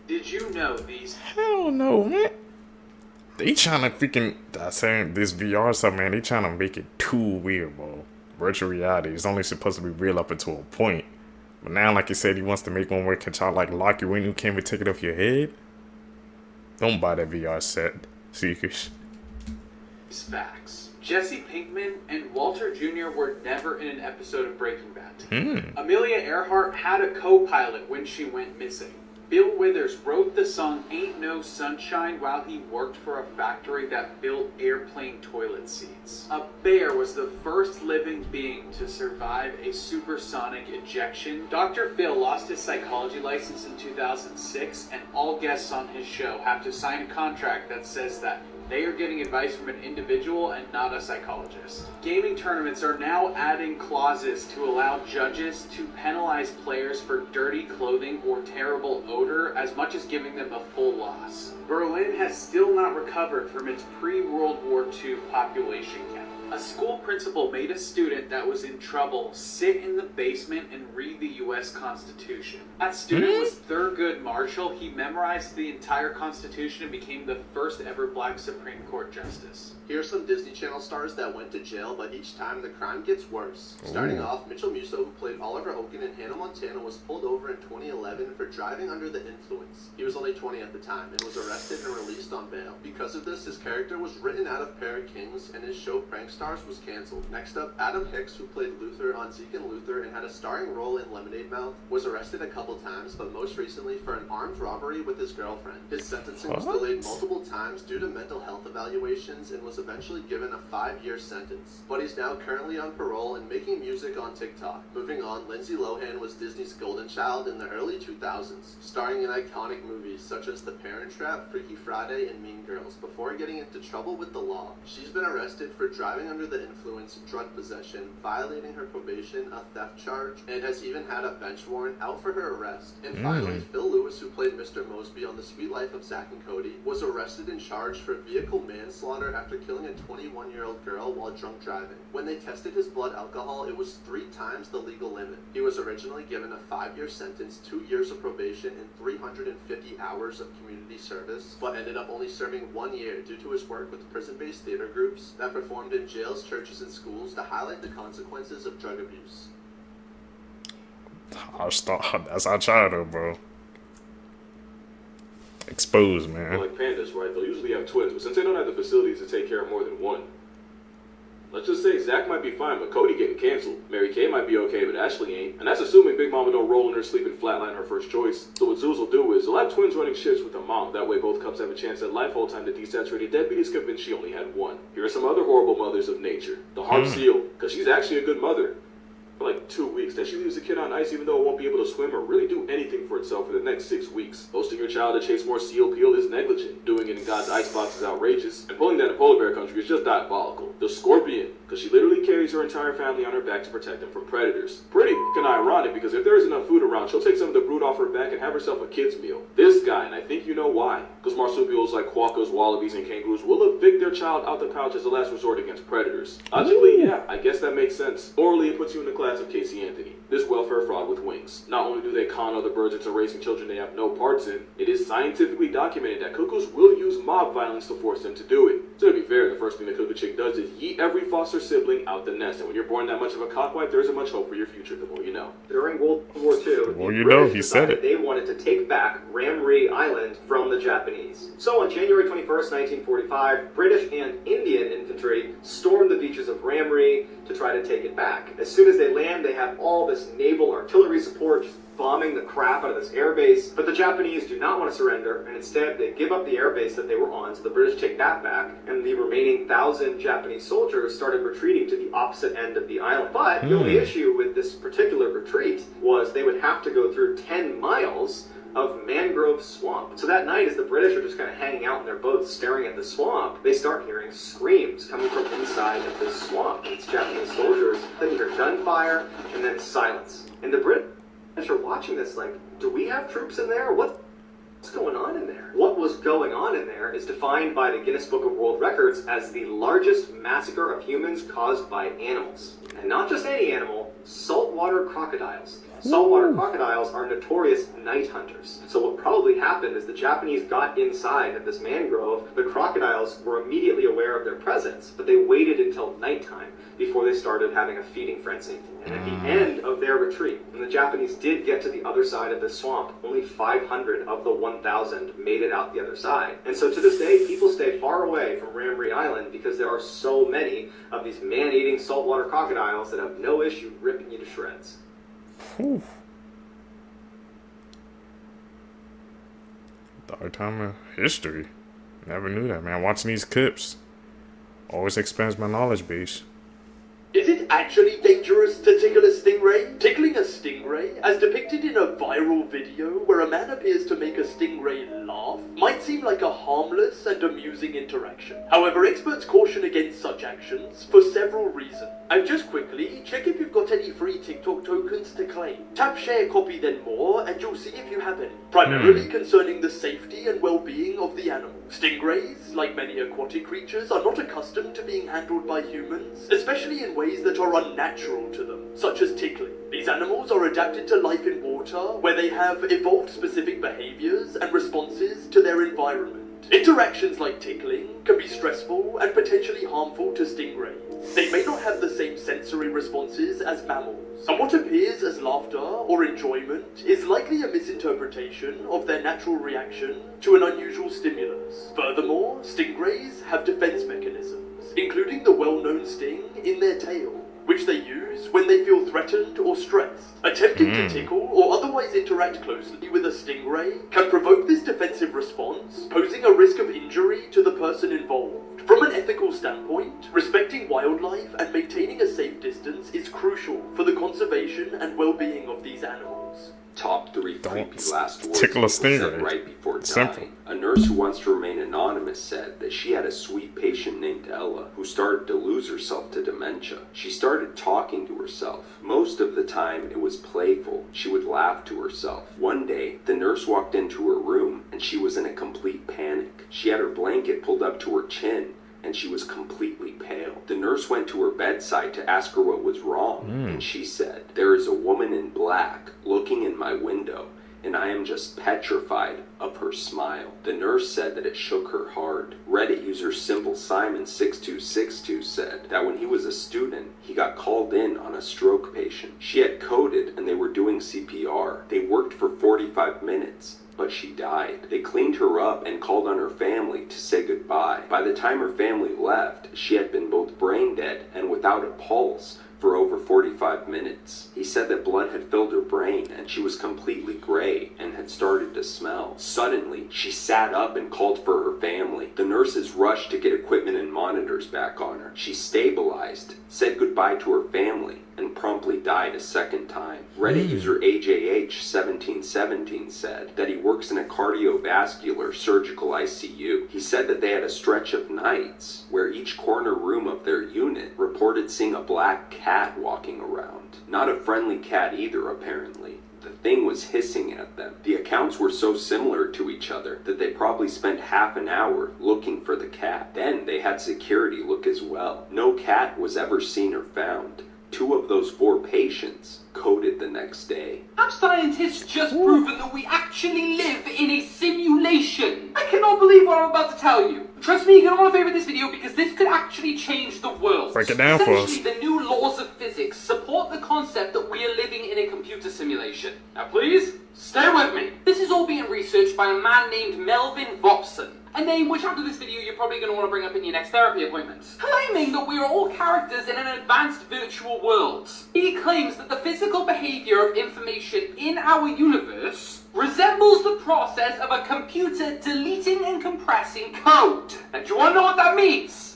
[SPEAKER 1] Did you know these?
[SPEAKER 2] Hell no, man. They trying to freaking, saying this VR stuff, man, they trying to make it too weird, bro. Virtual reality is only supposed to be real up until a point. But now, like you said, he wants to make one where it can try to, like, lock you in, you can't even take it off your head. Don't buy that VR set, seekers.
[SPEAKER 1] Facts. Jesse Pinkman and Walter Jr. were never in an episode of Breaking Bad. Amelia Earhart had a co-pilot when she went missing. Bill Withers wrote the song Ain't No Sunshine while he worked for a factory that built airplane toilet seats. A bear was the first living being to survive a supersonic ejection. Dr. Phil lost his psychology license in 2006, and all guests on his show have to sign a contract that says that they are getting advice from an individual and not a psychologist. Gaming tournaments are now adding clauses to allow judges to penalize players for dirty clothing or terrible odor as much as giving them a full loss. Berlin has still not recovered from its pre-World War II population count. A school principal made a student that was in trouble sit in the basement and read the U.S. Constitution. That student was Thurgood Marshall. He memorized the entire Constitution and became the first ever black Supreme Court justice.
[SPEAKER 22] Here's some Disney Channel stars that went to jail, but each time the crime gets worse. Starting off, Mitchell Musso, who played Oliver Oaken in Hannah Montana, was pulled over in 2011 for driving under the influence. He was only 20 at the time and was arrested and released on bail. Because of this, his character was written out of Pair of Kings, and his show Prank Stars was canceled. Next up, Adam Hicks, who played Luther on Zeke and Luther and had a starring role in Lemonade Mouth, was arrested a couple times, but most recently for an armed robbery with his girlfriend. His sentencing was delayed multiple times due to mental health evaluations and was eventually given a 5-year sentence. But he's now currently on parole and making music on TikTok. Moving on, Lindsay Lohan was Disney's golden child in the early 2000s, starring in iconic movies such as The Parent Trap, Freaky Friday, and Mean Girls, before getting into trouble with the law. She's been arrested for driving under the influence, drug possession, violating her probation, a theft charge, and has even had a bench warrant out for her arrest. And finally, Phil Lewis, who played Mr. Mosby on The Sweet Life of Zack and Cody, was arrested and charged for vehicle manslaughter after killing a 21-year-old girl while drunk driving. When they tested his blood alcohol, it was 3 times the legal limit. He was originally given a 5-year sentence, 2 years of probation, and 350 hours of community service, but ended up only serving 1 year due to his work with prison-based theater groups that performed in jails, churches, and schools to highlight the consequences of drug abuse.
[SPEAKER 2] That's our childhood, bro. Exposed, man.
[SPEAKER 8] Like pandas, right? They'll usually have twins, but since they don't have the facilities to take care of more than one, let's just say Zach might be fine, but Cody getting canceled. Mary Kay might be okay, but Ashley ain't. And that's assuming Big Mama don't roll in her sleep and flatline her first choice. So what Zoos will do is they'll have twins running shifts with their mom. That way both couples have a chance at life. Whole time the desaturated deadbeat is convinced she only had one. Here are some other horrible mothers of nature. The Harp Seal, because she's actually a good mother. for like 2 weeks. Then she leaves the kid on ice even though it won't be able to swim or really do anything for itself for the next 6 weeks. Posting your child to chase more seal peel is negligent. Doing it in God's icebox is outrageous. And pulling that in polar bear country is just diabolical. The Scorpion, because she literally carries her entire family on her back to protect them from predators. Pretty f***ing ironic, because if there is enough food around, she'll take some of the brood off her back and have herself a kid's meal. This guy, and I think you know why, because marsupials like quokkas, wallabies, and kangaroos will evict their child out the pouch as a last resort against predators. Logically, yeah, I guess that makes sense. Morally, it puts you in the class of Casey Anthony, this welfare fraud with wings. Not only do they con other birds into raising children they have no parts in, it is scientifically documented that cuckoos will use mob violence to force them to do it. So to be fair, the first thing the cuckoo chick does is yeet every foster sibling out the nest, and when you're born that much of a cockwife, there isn't much hope for your future, the more you know.
[SPEAKER 10] During World War II,
[SPEAKER 2] well, you know, he said it.
[SPEAKER 10] They wanted to take back Ramree Island from the Japanese. So on January 21st, 1945, British and Indian infantry stormed the beaches of Ramree to try to take it back. As soon as they land, they have all this naval artillery support just bombing the crap out of this airbase, but the Japanese do not want to surrender, and instead they give up the airbase that they were on, so the British take that back, and the remaining 1,000 Japanese soldiers started retreating to the opposite end of the island. But the only issue with this particular retreat was they would have to go through 10 miles of mangrove swamp. So that night, as the British are just kind of hanging out in their boats staring at the swamp, they start hearing screams coming from inside of this swamp. It's Japanese soldiers. Then you hear gunfire, and then silence. And the British are watching this like, do we have troops in there? What's going on in there? What was going on in there is defined by the Guinness Book of World Records as the largest massacre of humans caused by animals. And not just any animal, saltwater crocodiles. Saltwater crocodiles are notorious night hunters. So what probably happened is the Japanese got inside of this mangrove. The crocodiles were immediately aware of their presence, but they waited until nighttime before they started having a feeding frenzy. And at the end of their retreat, when the Japanese did get to the other side of this swamp, only 500 of the 1,000 made it out the other side. And so to this day, people stay far away from Ramree Island because there are so many of these man-eating saltwater crocodiles that have no issue ripping you to shreds.
[SPEAKER 2] Whew. Dark time of history. Never knew that, man. Watching these clips always expands my knowledge base.
[SPEAKER 7] Is it actually dangerous to tickle a stingray? Tickling a stingray, as depicted in a viral video where a man appears to make a stingray laugh, might seem like a harmless and amusing interaction. However, experts caution against such actions for several reasons. And just quickly, check if you've got any free TikTok tokens to claim. Tap share, copy, then more, and you'll see if you have any. Primarily concerning the safety and well-being of the animal. Stingrays, like many aquatic creatures, are not accustomed to being handled by humans, especially in ways that are unnatural to them, such as tickling. These animals are adapted to life in water, where they have evolved specific behaviors and responses to their environment. Interactions like tickling can be stressful and potentially harmful to stingrays. They may not have the same sensory responses as mammals, and what appears as laughter or enjoyment is likely a misinterpretation of their natural reaction to an unusual stimulus. Furthermore, stingrays have defense mechanisms, including the well-known sting in their tail, which they use when they feel threatened or stressed. Attempting to tickle or otherwise interact closely with a stingray can provoke this defensive response, posing a risk of injury to the person involved. From an ethical standpoint, respecting wildlife and maintaining a safe distance is crucial for the conservation and well-being of these animals.
[SPEAKER 23] Top 3 creepy last words
[SPEAKER 2] tickle a stingray.
[SPEAKER 23] said right before
[SPEAKER 2] Simple.
[SPEAKER 23] dying. A nurse who wants to remain anonymous said that she had a sweet patient named Ella who started to lose herself to dementia. She started talking to herself. Most of the time it was playful. She would laugh to herself. One day, the nurse walked into her room and she was in a complete panic. She had her blanket pulled up to her chin and she was completely pale. The nurse went to her bedside to ask her what was wrong, and she said, "There is a woman in black looking in my window, and I am just petrified of her smile." The nurse said that it shook her hard. Reddit user Simple Simon 6262 said that when he was a student, he got called in on a stroke patient. She had coded and they were doing CPR. They worked for 45 minutes. But she died. They cleaned her up and called on her family to say goodbye. By the time her family left, she had been both brain dead and without a pulse for over 45 minutes. He said that blood had filled her brain and she was completely gray and had started to smell. Suddenly, she sat up and called for her family. The nurses rushed to get equipment and monitors back on her. She stabilized, said goodbye to her family, and promptly died a second time. Reddit user AJH1717 said that he works in a cardiovascular surgical ICU. He said that they had a stretch of nights where each corner room of their unit reported seeing a black cat walking around. Not a friendly cat either, apparently. The thing was hissing at them. The accounts were so similar to each other that they probably spent half an hour looking for the cat. Then they had security look as well. No cat was ever seen or found. 2 of those 4 patients coded the next day.
[SPEAKER 9] Have scientists just proven that we actually live in a simulation? I cannot believe what I'm about to tell you. Trust me, you're going to want to favorite this video because this could actually change the world.
[SPEAKER 2] Break it down for us.
[SPEAKER 9] Essentially, the new laws of physics support the concept that we are living in a computer simulation. Now please, stay with me. This is all being researched by a man named Melvin Vopson. A name which after this video you're probably going to want to bring up in your next therapy appointment. Claiming that we are all characters in an advanced virtual world. He claims that the physical behavior of information in our universe resembles the process of a computer deleting and compressing code. And do you want to know what that means?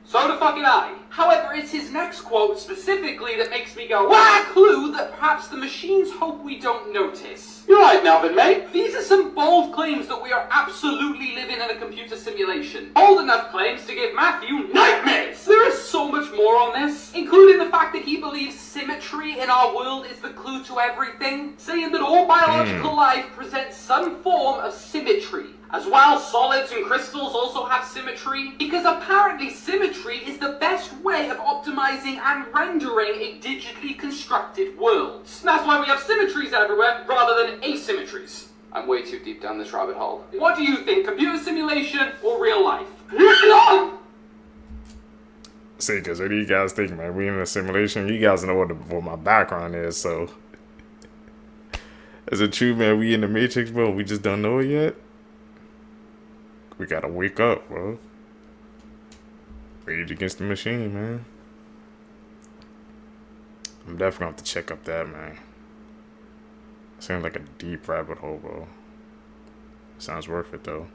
[SPEAKER 9] So the fucking I. However, it's his next quote specifically that makes me go, "Wah!" Clue that perhaps the machines hope we don't notice. You're right, Melvin, mate. These are some bold claims that we are absolutely living in a computer simulation. Bold enough claims to give Matthew nightmares. There is so much more on this, including the fact that he believes symmetry in our world is the clue to everything, saying that all biological life presents some form of symmetry. As well, solids and crystals also have symmetry, because apparently symmetry is the best way of optimizing and rendering a digitally constructed world. And that's why we have symmetries everywhere rather than asymmetries. I'm way too deep down this rabbit hole. What do you think, computer simulation or real life?
[SPEAKER 2] See, because what do you guys think, man? We in a simulation? You guys know what my background is, so. Is it true, man? We in the Matrix, bro? We just don't know it yet? We gotta wake up, bro. Rage Against the Machine, man. I'm definitely gonna have to check up that, man. Sounds like a deep rabbit hole, bro. Sounds worth it, though.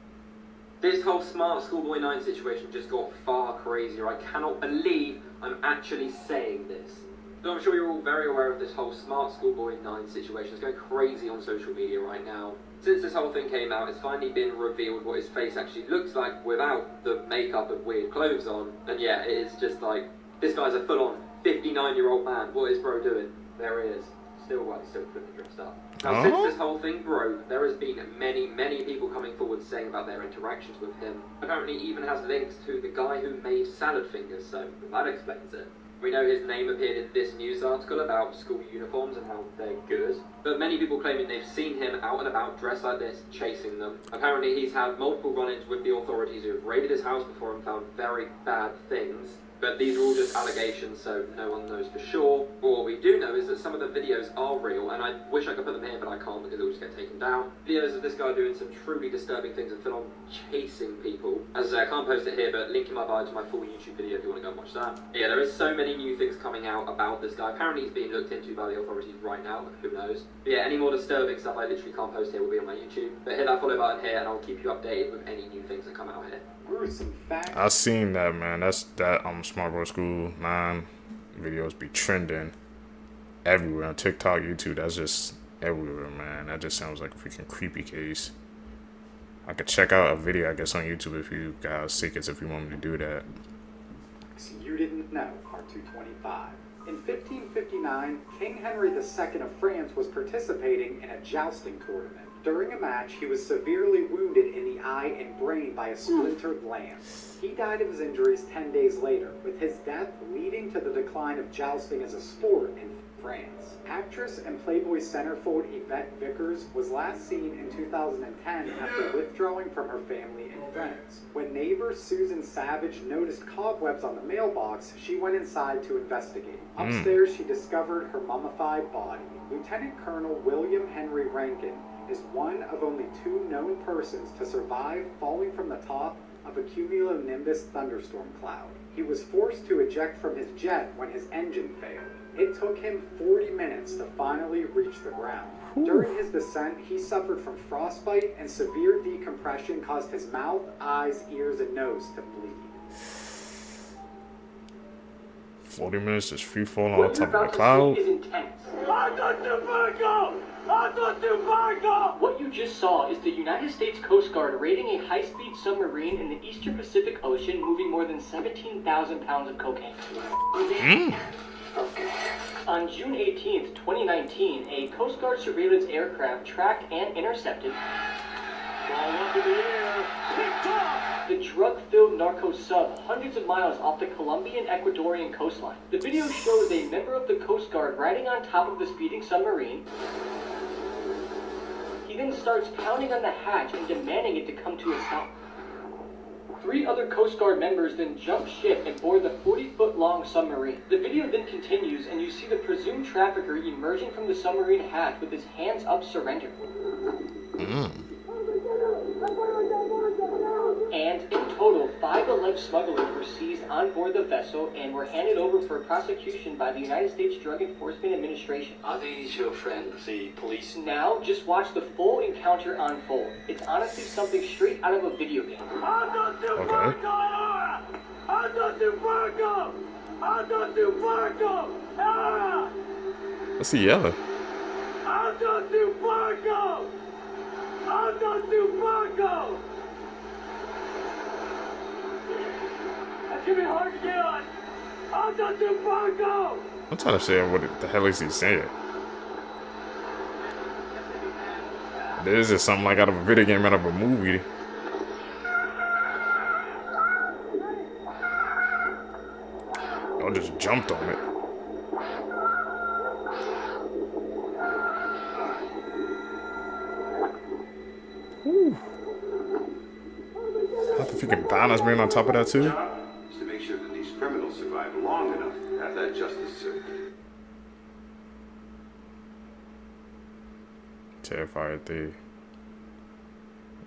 [SPEAKER 3] This whole smart Schoolboy 9 situation just got far crazier. I cannot believe I'm actually saying this. So I'm sure you're all very aware of this whole smart Schoolboy 9 situation. It's going crazy on social media right now. Since this whole thing came out, it's finally been revealed what his face actually looks like without the makeup and weird clothes on. And yeah, it is just like, this guy's a full-on 59-year-old man. What is bro doing? There he is. Still flipping dressed up. Now, since this whole thing broke, there has been many people coming forward saying about their interactions with him. Apparently even has links to the guy who made salad fingers, so that explains it. We know his name appeared in this news article about school uniforms and how they're good, but many people claiming they've seen him out and about dressed like this, chasing them. Apparently he's had multiple run-ins with the authorities who have raided his house before and found very bad things. But these are all just allegations, so no one knows for sure. But what we do know is that some of the videos are real, and I wish I could put them here, but I can't because they'll just get taken down. Videos of this guy doing some truly disturbing things and full-on chasing people. As I say, I can't post it here, but link in my bio to my full YouTube video if you want to go and watch that. But yeah, there is so many new things coming out about this guy. Apparently he's being looked into by the authorities right now, but who knows. But yeah, any more disturbing stuff I literally can't post here will be on my YouTube. But hit that follow button here, and I'll keep you updated with any new things that come out here.
[SPEAKER 2] I seen that, man. That's that Smart Boy School 9 videos be trending everywhere on TikTok, YouTube. That's just everywhere, man. That just sounds like a freaking creepy case. I could check out a video, I guess, on YouTube if you guys see it, if you want me to do that.
[SPEAKER 1] You didn't know, part 225. In 1559, King Henry II of France was participating in a jousting tournament. During a match, he was severely wounded in the eye and brain by a splintered lance. He died of his injuries 10 days later, with his death leading to the decline of jousting as a sport in France. Actress and Playboy centerfold Yvette Vickers was last seen in 2010 after withdrawing from her family and friends. When neighbor Susan Savage noticed cobwebs on the mailbox, she went inside to investigate. Upstairs, she discovered her mummified body. Lieutenant Colonel William Henry Rankin is one of only 2 known persons to survive falling from the top of a cumulonimbus thunderstorm cloud. He was forced to eject from his jet when his engine failed. It took him 40 minutes to finally reach the ground. During his descent, he suffered from frostbite, and severe decompression caused his mouth, eyes, ears, and nose to bleed.
[SPEAKER 2] 40 minutes just free falling on top of the cloud.
[SPEAKER 11] What you just saw is the United States Coast Guard raiding a high-speed submarine in the Eastern Pacific Ocean moving more than 17,000 pounds of cocaine. On June 18th, 2019, a Coast Guard surveillance aircraft tracked and intercepted the drug-filled narco-sub hundreds of miles off the Colombian-Ecuadorian coastline. The video shows a member of the Coast Guard riding on top of the speeding submarine. He then starts pounding on the hatch and demanding it to come to a stop. 3 other Coast Guard members then jump ship and board the 40-foot-long submarine. The video then continues, and you see the presumed trafficker emerging from the submarine hatch with his hands up, surrender. And in total, 5 alleged smugglers were seized on board the vessel and were handed over for prosecution by the United States Drug Enforcement Administration.
[SPEAKER 12] Are these your friends, the police?
[SPEAKER 11] Now, just watch the full encounter unfold. It's honestly something straight out of a video game.
[SPEAKER 2] What's he yelling?
[SPEAKER 7] That's gonna be hard to get on.
[SPEAKER 2] I'm trying to say what the hell is he saying? This is something like out of a video game, out of a movie. I just jumped on it. Whew. Half the freaking banners being on top of that too.
[SPEAKER 14] Is to make sure that these criminals survive long enough to have that justice served.
[SPEAKER 2] Terrified they.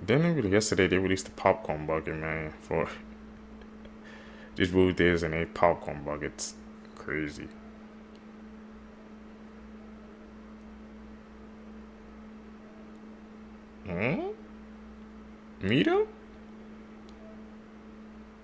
[SPEAKER 2] Then yesterday they released the popcorn bucket, man, for these movie theaters and they popcorn buckets. Crazy. Meteor?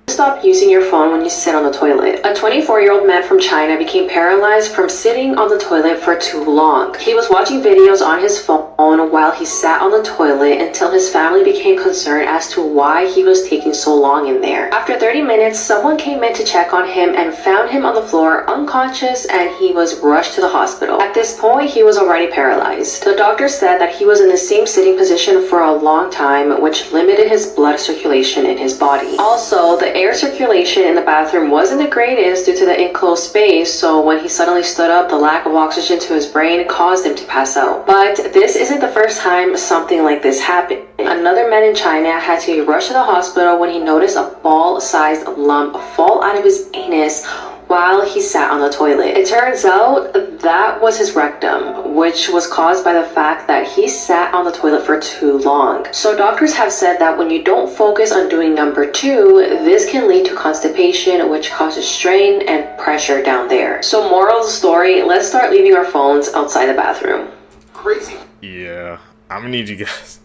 [SPEAKER 6] Stop using your phone when you sit on the toilet. A 24-year-old man from China became paralyzed from sitting on the toilet for too long. He was watching videos on his phone while he sat on the toilet until his family became concerned as to why he was taking so long in there. After 30 minutes, someone came in to check on him and found him on the floor unconscious, and he was rushed to the hospital. At this point, he was already paralyzed. The doctor said that he was in the same sitting position for a long time, which limited his blood circulation in his body. Also, the air circulation in the bathroom wasn't the greatest due to the enclosed space, so when he suddenly stood up, the lack of oxygen to his brain caused him to pass out. But this isn't the first time something like this happened. Another man in China had to be rushed to the hospital when he noticed a ball-sized lump fall out of his anus while he sat on the toilet. It turns out that was his rectum, which was caused by the fact that he sat on the toilet for too long. So doctors have said that when you don't focus on doing number 2, this can lead to constipation, which causes strain and pressure down there. So moral of the story, let's start leaving our phones outside the bathroom.
[SPEAKER 2] Crazy. Yeah, I'm gonna need you guys.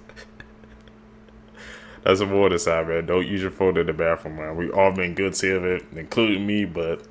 [SPEAKER 2] That's a warning sign, man. Don't use your phone in the bathroom, man. We all been guilty of it, including me, but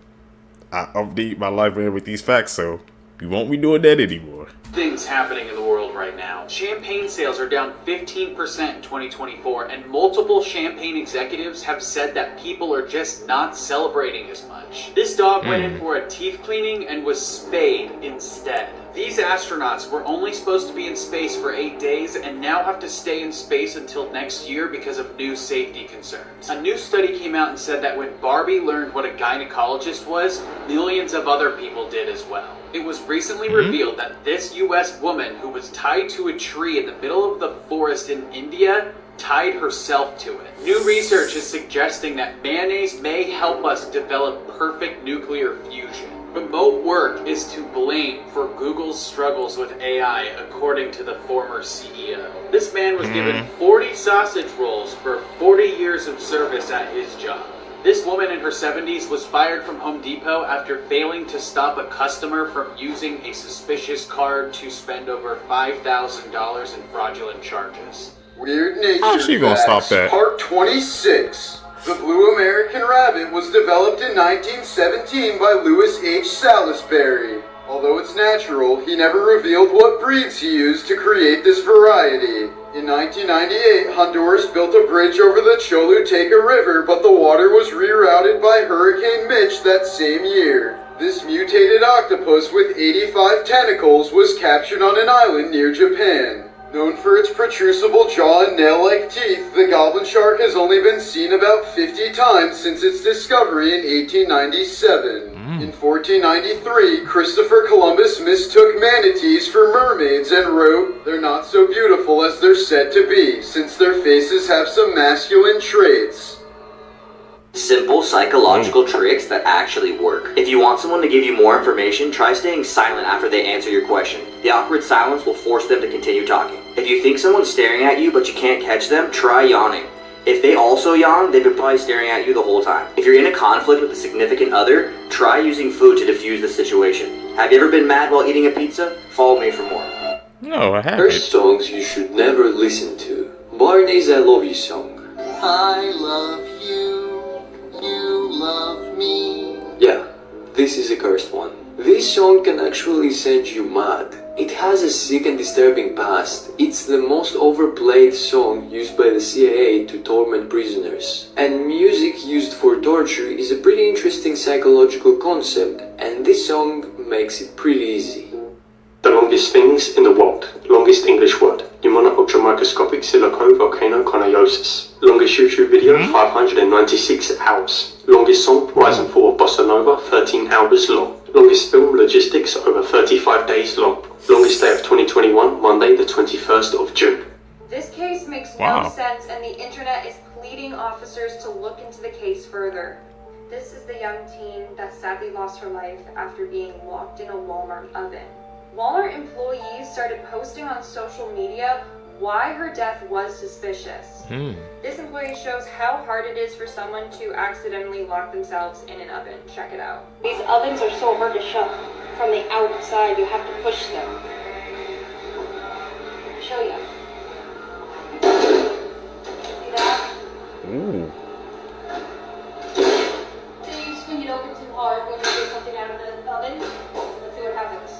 [SPEAKER 2] I update my life, man, with these facts, so we won't be doing that anymore.
[SPEAKER 13] Things happening in the world right now. Champagne sales are down 15% in 2024, and multiple champagne executives have said that people are just not celebrating as much. This dog went in for a teeth cleaning and was spayed instead. These astronauts were only supposed to be in space for 8 days and now have to stay in space until next year because of new safety concerns. A new study came out and said that when Barbie learned what a gynecologist was, millions of other people did as well. It was recently revealed that this US woman who was tied to a tree in the middle of the forest in India tied herself to it. New research is suggesting that mayonnaise may help us develop perfect nuclear fusion.
[SPEAKER 15] Remote work is to blame for Google's struggles with AI, according to the former CEO. This man was given 40 sausage rolls for 40 years of service at his job. This woman in her 70s was fired from Home Depot after failing to stop a customer from using a suspicious card to spend over $5,000 in fraudulent charges.
[SPEAKER 16] Weird Nature
[SPEAKER 2] How's she gonna stop that?
[SPEAKER 16] Part 26. The Blue American Rabbit was developed in 1917 by Louis H. Salisbury. Although it's natural, he never revealed what breeds he used to create this variety. In 1998, Honduras built a bridge over the Choluteca River, but the water was rerouted by Hurricane Mitch that same year. This mutated octopus with 85 tentacles was captured on an island near Japan. Known for its protrusible jaw and nail-like teeth, the goblin shark has only been seen about 50 times since its discovery in 1897. In 1493, Christopher Columbus mistook manatees for mermaids and wrote, "They're not so beautiful as they're said to be, since their faces have some masculine traits."
[SPEAKER 17] Simple psychological tricks that actually work. If you want someone to give you more information, try staying silent after they answer your question. The awkward silence will force them to continue talking. If you think someone's staring at you but you can't catch them, try yawning. If they also yawn, they've been probably staring at you the whole time. If you're in a conflict with a significant other, try using food to diffuse the situation. Have you ever been mad while eating a pizza? Follow me for more.
[SPEAKER 2] No, I haven't.
[SPEAKER 24] First songs you should never listen to. Barney's I Love You song.
[SPEAKER 16] I love you, you love me.
[SPEAKER 24] Yeah, this is a cursed one. This song can actually send you mad. It has a sick and disturbing past. It's the most overplayed song used by the CIA to torment prisoners. And music used for torture is a pretty interesting psychological concept, and this song makes it pretty easy.
[SPEAKER 23] The longest things in the world. Longest English word. Pneumonic ultramicroscopic silico-volcanoconiosis. Longest YouTube video, 596 hours. Longest song, Rise and Fall of Bossa Nova, 13 hours long. Longest film, Logistics, over 35 days long. Longest day of 2021, Monday the 21st of June.
[SPEAKER 18] This case makes no sense, and the internet is pleading officers to look into the case further. This is the young teen that sadly lost her life after being locked in a Walmart oven. Walmart employees started posting on social media why her death was suspicious. This employee shows how hard it is for someone to accidentally lock themselves in an oven. Check it out.
[SPEAKER 25] These ovens are so hard to shut. From the outside, you have to push them. I'll show you. See that?
[SPEAKER 2] Ooh.
[SPEAKER 25] So you swing it open too hard when you get something out of the oven. Let's see what happens.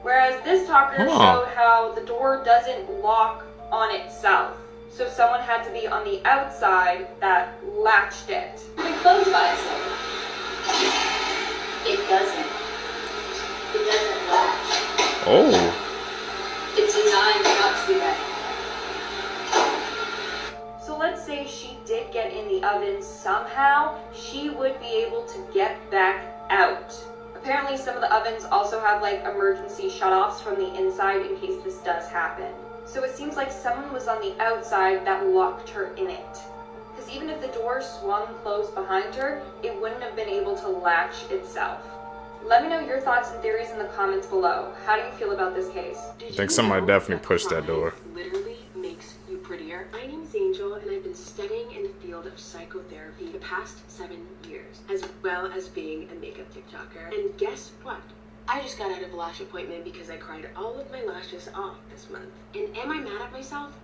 [SPEAKER 18] Whereas this talker showed how the door doesn't lock on itself. So someone had to be on the outside that latched it.
[SPEAKER 25] It closed by itself. It doesn't. It doesn't latch.
[SPEAKER 2] Oh.
[SPEAKER 25] It's designed not to do that.
[SPEAKER 18] So let's say she did get in the oven somehow, she would be able to get back out. Apparently some of the ovens also have like emergency shutoffs from the inside in case this does happen. So it seems like someone was on the outside that locked her in it. Because even if the door swung closed behind her, it wouldn't have been able to latch itself. Let me know your thoughts and theories in the comments below. How do you feel about this case?
[SPEAKER 2] I think somebody definitely pushed that door.
[SPEAKER 26] Literally makes you prettier. My name is Angel, and I've been studying in the field of psychotherapy the past 7 years, as well as being a makeup TikToker. And guess what? I just got out of a lash appointment because I cried all of my lashes off this month. And am I mad at myself?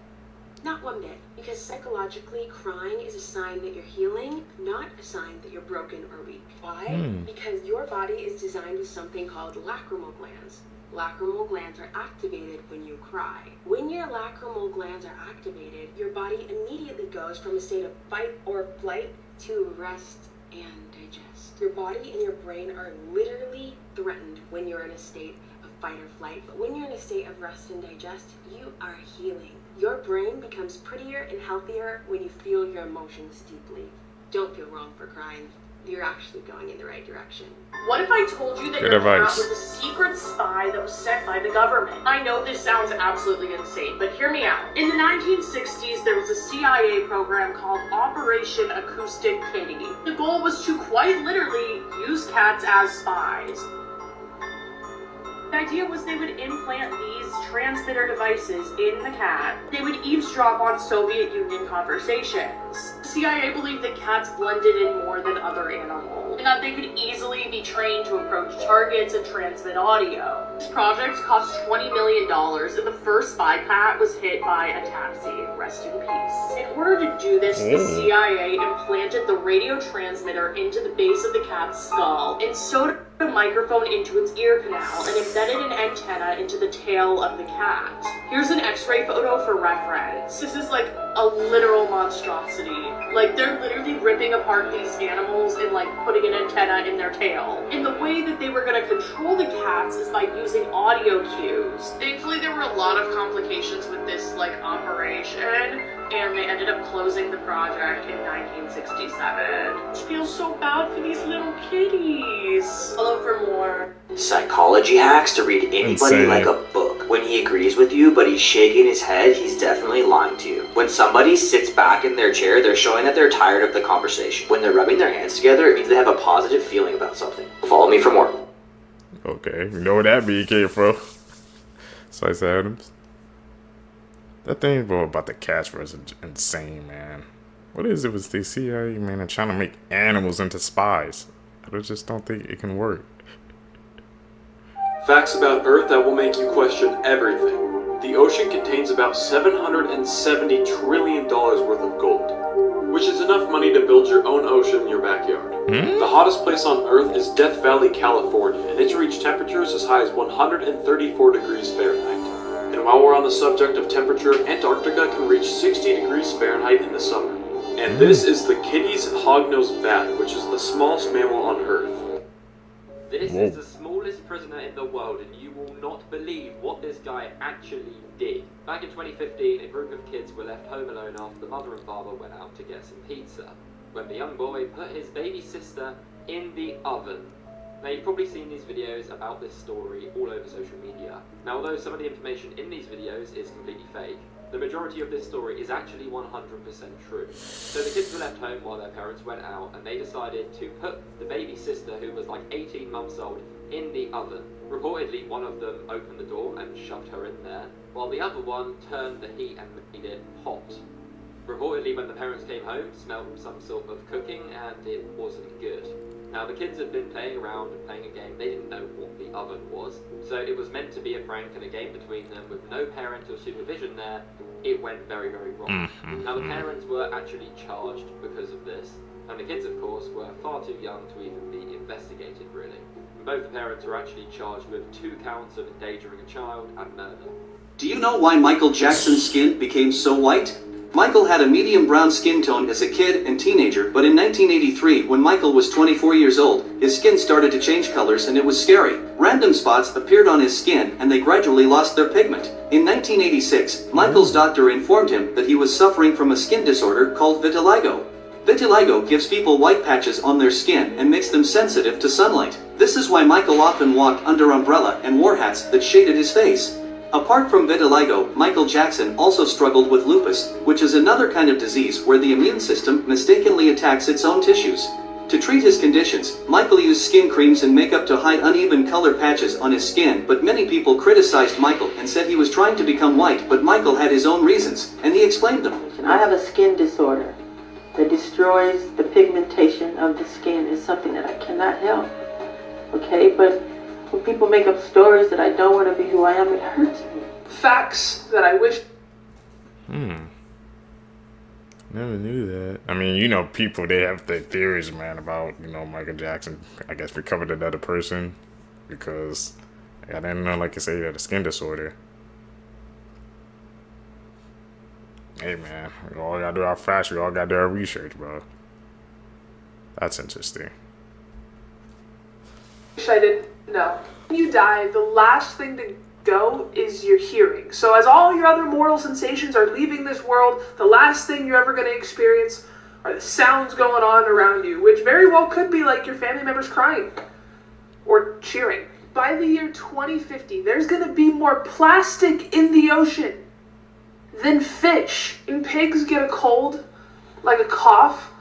[SPEAKER 26] Not one bit, because psychologically, crying is a sign that you're healing, not a sign that you're broken or weak. Why? Because your body is designed with something called lacrimal glands. Lacrimal glands are activated when you cry. When your lacrimal glands are activated, your body immediately goes from a state of fight or flight to rest and digest. Your body and your brain are literally threatened when you're in a state of fight or flight. But when you're in a state of rest and digest, you are healing. Your brain becomes prettier and healthier when you feel your emotions deeply. Don't feel wrong for crying.
[SPEAKER 4] you're actually going in the right direction.
[SPEAKER 5] What if I told you that
[SPEAKER 2] Good
[SPEAKER 5] your cat
[SPEAKER 2] advice.
[SPEAKER 5] was a secret spy that was sent by the government? I know this sounds absolutely insane, but hear me out. In the 1960s, there was a CIA program called Operation Acoustic Kitty. The goal was to quite literally use cats as spies. The idea was they would implant these transmitter devices in the cat. They would eavesdrop on Soviet Union conversations. The CIA believed that cats blended in more than other animals, and that they could easily be trained to approach targets and transmit audio. This project cost $20 million, and the first spy cat was hit by a taxi. Rest in peace. In order to do this, the CIA implanted the radio transmitter into the base of the cat's skull, and sewed a microphone into its ear canal, and embedded an antenna into the tail of the cat. Here's an x-ray photo for reference. This is like a literal monstrosity. Like, they're literally ripping apart these animals and like putting an antenna in their tail. And the way that they were gonna control the cats is by using audio cues. Thankfully, there were a lot of complications with this like operation, and they ended up closing the project in 1967. It feels so bad for these little kitties. Follow for more.
[SPEAKER 17] Psychology hacks to read anybody
[SPEAKER 2] Insane.
[SPEAKER 17] like a book. When he agrees with you, but he's shaking his head, he's definitely lying to you. When somebody sits back in their chair, they're showing that they're tired of the conversation. When they're rubbing their hands together, it means they have a positive feeling about something. Follow me for more.
[SPEAKER 2] Okay, you know where that be came from. Slice Adams. That thing about the cats was insane, man. What is it with the CIA, man? They're trying to make animals into spies. I just don't think it can work.
[SPEAKER 8] Facts about Earth that will make you question everything. The ocean contains about $770 trillion worth of gold, which is enough money to build your own ocean in your backyard. The hottest place on Earth is Death Valley, California, and it's reached temperatures as high as 134 degrees Fahrenheit. And while we're on the subject of temperature, Antarctica can reach 60 degrees Fahrenheit in the summer. And this is the Kitty's hognose bat, which is the smallest mammal on Earth.
[SPEAKER 3] This is the smallest prisoner in the world, and you will not believe what this guy actually did. Back in 2015, a group of kids were left home alone after the mother and father went out to get some pizza, when the young boy put his baby sister in the oven. Now, you've probably seen these videos about this story all over social media. Now, although some of the information in these videos is completely fake, the majority of this story is actually 100% true. So the kids were left home while their parents went out, and they decided to put the baby sister, who was like 18 months old, in the oven. Reportedly, one of them opened the door and shoved her in there, while the other one turned the heat and made it hot. Reportedly, when the parents came home, smelled some sort of cooking, and it wasn't good. Now, the kids had been playing around and playing a game. They didn't know what the oven was, so it was meant to be a prank and a game between them with no parental supervision there. It went very, very wrong. Now, the parents were actually charged because of this, and the kids, of course, were far too young to even be investigated, really. And both the parents were actually charged with 2 counts of endangering a child and murder.
[SPEAKER 19] Do you know why Michael Jackson's skin became so white? Michael had a medium brown skin tone as a kid and teenager, but in 1983, when Michael was 24 years old, his skin started to change colors and it was scary. Random spots appeared on his skin and they gradually lost their pigment. In 1986, Michael's doctor informed him that he was suffering from a skin disorder called vitiligo. Vitiligo gives people white patches on their skin and makes them sensitive to sunlight. This is why Michael often walked under umbrella and wore hats that shaded his face. Apart from vitiligo, Michael Jackson also struggled with lupus, which is another kind of disease where the immune system mistakenly attacks its own tissues. To treat his conditions, Michael used skin creams and makeup to hide uneven color patches on his skin, but many people criticized Michael and said he was trying to become white, but Michael had his own reasons, and he explained them.
[SPEAKER 20] I have a skin disorder that destroys the pigmentation of the skin. It's something that I cannot help, okay? But when people make up stories that I don't want to be who I am, it hurts me.
[SPEAKER 5] Facts that I wish.
[SPEAKER 2] Never knew that. I mean, you know, people, they have their theories, man, about, you know, Michael Jackson, I guess, becoming another person because I didn't know, like I say, he had a skin disorder. Hey, man, we all gotta do our facts. We all gotta do our research, bro. That's interesting.
[SPEAKER 5] Wish I didn't know. When you die, the last thing to go is your hearing. So as all your other mortal sensations are leaving this world, the last thing you're ever going to experience are the sounds going on around you, which very well could be like your family members crying or cheering. By the year 2050, there's going to be more plastic in the ocean than fish. When pigs get a cold, like a cough,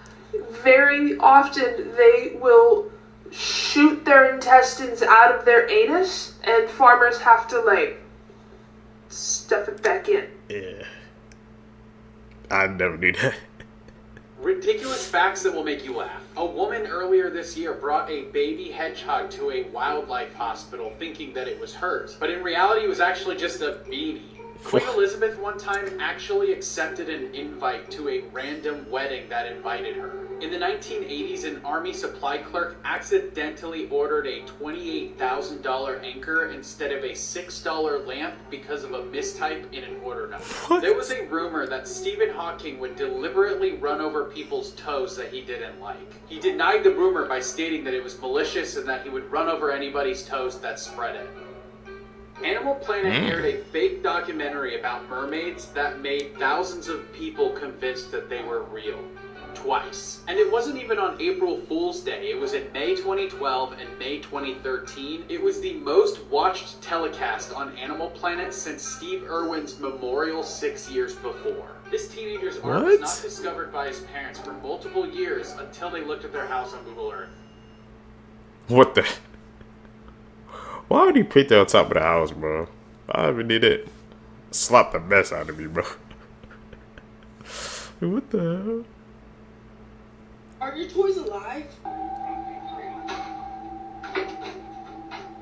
[SPEAKER 5] very often they will shoot their intestines out of their anus, and farmers have to, like, stuff it back in.
[SPEAKER 2] Yeah. I never knew that.
[SPEAKER 15] Ridiculous facts that will make you laugh. A woman earlier this year brought a baby hedgehog to a wildlife hospital thinking that it was hers, but in reality it was actually just a baby. Queen Elizabeth one time actually accepted an invite to a random wedding that invited her. In the 1980s, an army supply clerk accidentally ordered a $28,000 anchor instead of a $6 lamp because of a mistype in an order number. What? There was a rumor that Stephen Hawking would deliberately run over people's toes that he didn't like. He denied the rumor by stating that it was malicious and that he would run over anybody's toes that spread it. Animal Planet aired a fake documentary about mermaids that made thousands of people convinced that they were real. Twice. And it wasn't even on April Fool's Day. It was in May 2012 and May 2013. It was the most watched telecast on Animal Planet since Steve Irwin's memorial 6 years before. This teenager's art was not discovered by his parents for multiple years until they looked at their house on Google Earth.
[SPEAKER 2] What the? Why would he put that on top of the house, bro? I even did it. Slap the mess out of me, bro. What the hell?
[SPEAKER 1] Are your toys alive?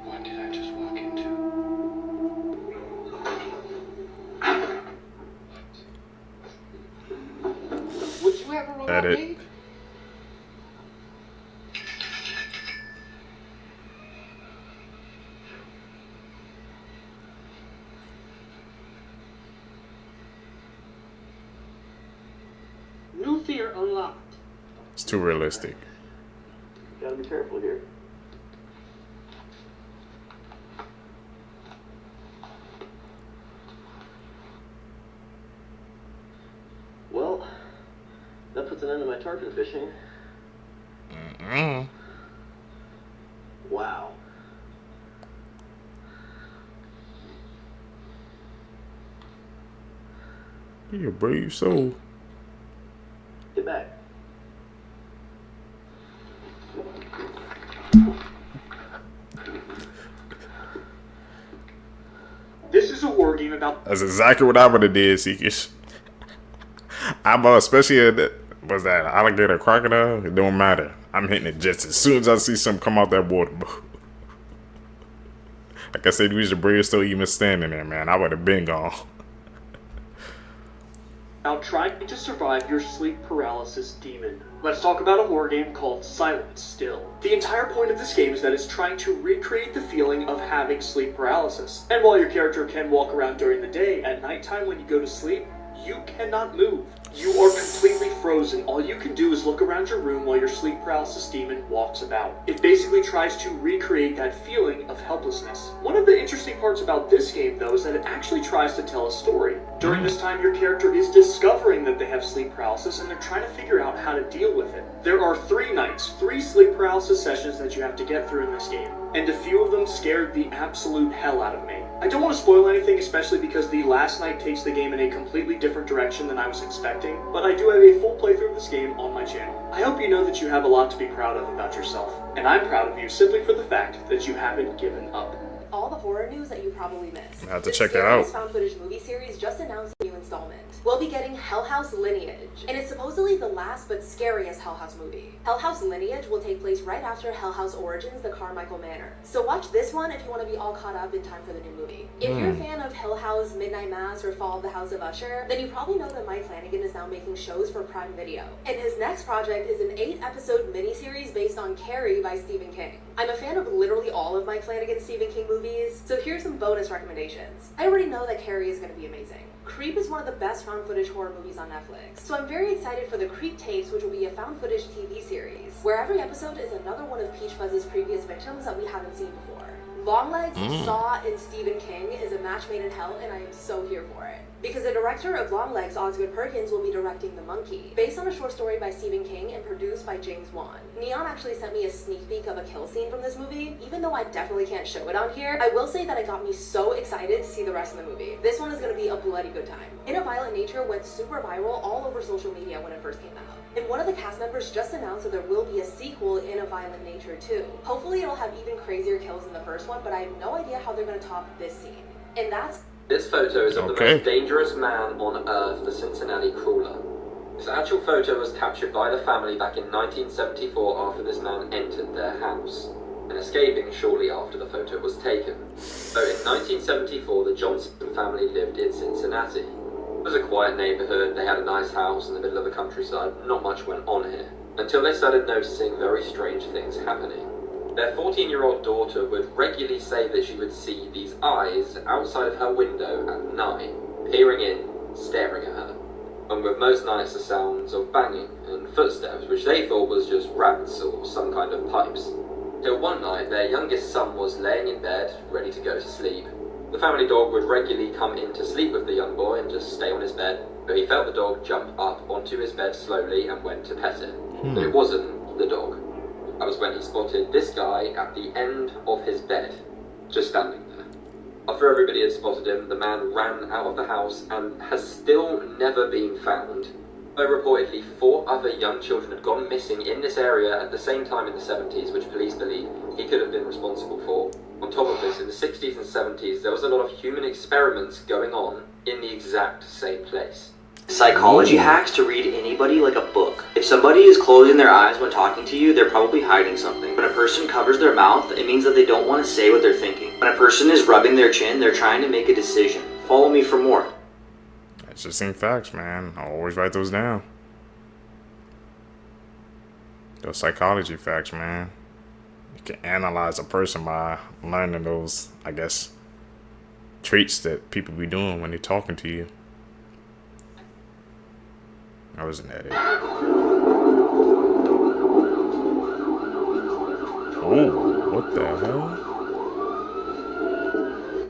[SPEAKER 7] What did I just walk into?
[SPEAKER 1] Would you ever roll out me? New fear unlocked.
[SPEAKER 2] It's too realistic.
[SPEAKER 7] Gotta be careful here. Well, that puts an end to my tarpon fishing. Wow.
[SPEAKER 2] You're a brave soul.
[SPEAKER 7] Get back.
[SPEAKER 11] This is a war game about...
[SPEAKER 2] That's exactly what I would have did, Seekers. I'm especially was that alligator crocodile? It don't matter. I'm hitting it just as soon as I see something come out that water, bro. Like I said, we the brave still even standing there, man. I would have been gone.
[SPEAKER 11] About trying to survive your sleep paralysis demon. Let's talk about a horror game called Silent Still. The entire point of this game is that it's trying to recreate the feeling of having sleep paralysis. And while your character can walk around during the day, at nighttime when you go to sleep, you cannot move. You are completely frozen. All you can do is look around your room while your sleep paralysis demon walks about. It basically tries to recreate that feeling of helplessness. One of the interesting parts about this game, though, is that it actually tries to tell a story. During this time, your character is discovering that they have sleep paralysis, and they're trying to figure out how to deal with it. There are 3 nights, 3 sleep paralysis sessions that you have to get through in this game, and a few of them scared the absolute hell out of me. I don't want to spoil anything, especially because the last night takes the game in a completely different direction than I was expecting, but I do have a full playthrough of this game on my channel. I hope you know that you have a lot to be proud of about yourself, and I'm proud of you simply for the fact that you haven't given up.
[SPEAKER 6] All the horror news that you probably missed.
[SPEAKER 2] I have to check that out.
[SPEAKER 6] This found footage movie series just announced a new installment. We'll be getting Hell House Lineage, and it's supposedly the last but scariest Hell House movie. Hell House Lineage will take place right after Hell House Origins, the Carmichael Manor. So watch this one if you want to be all caught up in time for the new movie. If you're a fan of Hell House, Midnight Mass, or Fall of the House of Usher, then you probably know that Mike Flanagan is now making shows for Prime Video. And his next project is an 8-episode miniseries based on Carrie by Stephen King. I'm a fan of literally all of Mike Flanagan's Stephen King movies, so here's some bonus recommendations. I already know that Carrie is going to be amazing. Creep is one of the best found footage horror movies on Netflix, so I'm very excited for the Creep Tapes, which will be a found footage TV series, where every episode is another one of Peach Fuzz's previous victims that we haven't seen before.
[SPEAKER 9] Longlegs, Saw, and Stephen King is a match made in hell, and I am so here for it. Because the director of Longlegs, Osgood Perkins, will be directing The Monkey, based on a short story by Stephen King and produced by James Wan. Neon actually sent me a sneak peek of a kill scene from this movie. Even though I definitely can't show it on here, I will say that it got me so excited to see the rest of the movie. This one is going to be a bloody good time. In a Violent Nature went super viral all over social media when it first came out. And one of the cast members just announced that there will be a sequel in A Violent Nature too. Hopefully it'll have even crazier kills than the first one, but I have no idea how they're going to top this scene. And that's...
[SPEAKER 3] This photo is of the most dangerous man on Earth, the Cincinnati Crawler. This actual photo was captured by the family back in 1974 after this man entered their house, and escaping shortly after the photo was taken. So in 1974, the Johnson family lived in Cincinnati. It was a quiet neighborhood, they had a nice house in the middle of the countryside, not much went on here, until they started noticing very strange things happening. Their 14-year-old daughter would regularly say that she would see these eyes outside of her window at night, peering in, staring at her. And with most nights the sounds of banging and footsteps, which they thought was just rats or some kind of pipes. Till one night, their youngest son was laying in bed, ready to go to sleep. The family dog would regularly come in to sleep with the young boy and just stay on his bed, but he felt the dog jump up onto his bed slowly and went to pet it. But it wasn't the dog. That was when he spotted this guy at the end of his bed, just standing there. After everybody had spotted him, the man ran out of the house and has still never been found. Though reportedly 4 other young children had gone missing in this area at the same time in the 70s, which police believe he could have been responsible for. On top of this, in the 60s and 70s, there was a lot of human experiments going on in the exact same place.
[SPEAKER 17] Psychology hacks to read anybody like a book. If somebody is closing their eyes when talking to you, they're probably hiding something. When a person covers their mouth, it means that they don't want to say what they're thinking. When a person is rubbing their chin, they're trying to make a decision. Follow me for more.
[SPEAKER 2] That's just ain't facts, man. I always write those down. Those psychology facts, man. You can analyze a person by learning those, I guess, traits that people be doing when they're talking to you. I was an edit. Oh, what the hell?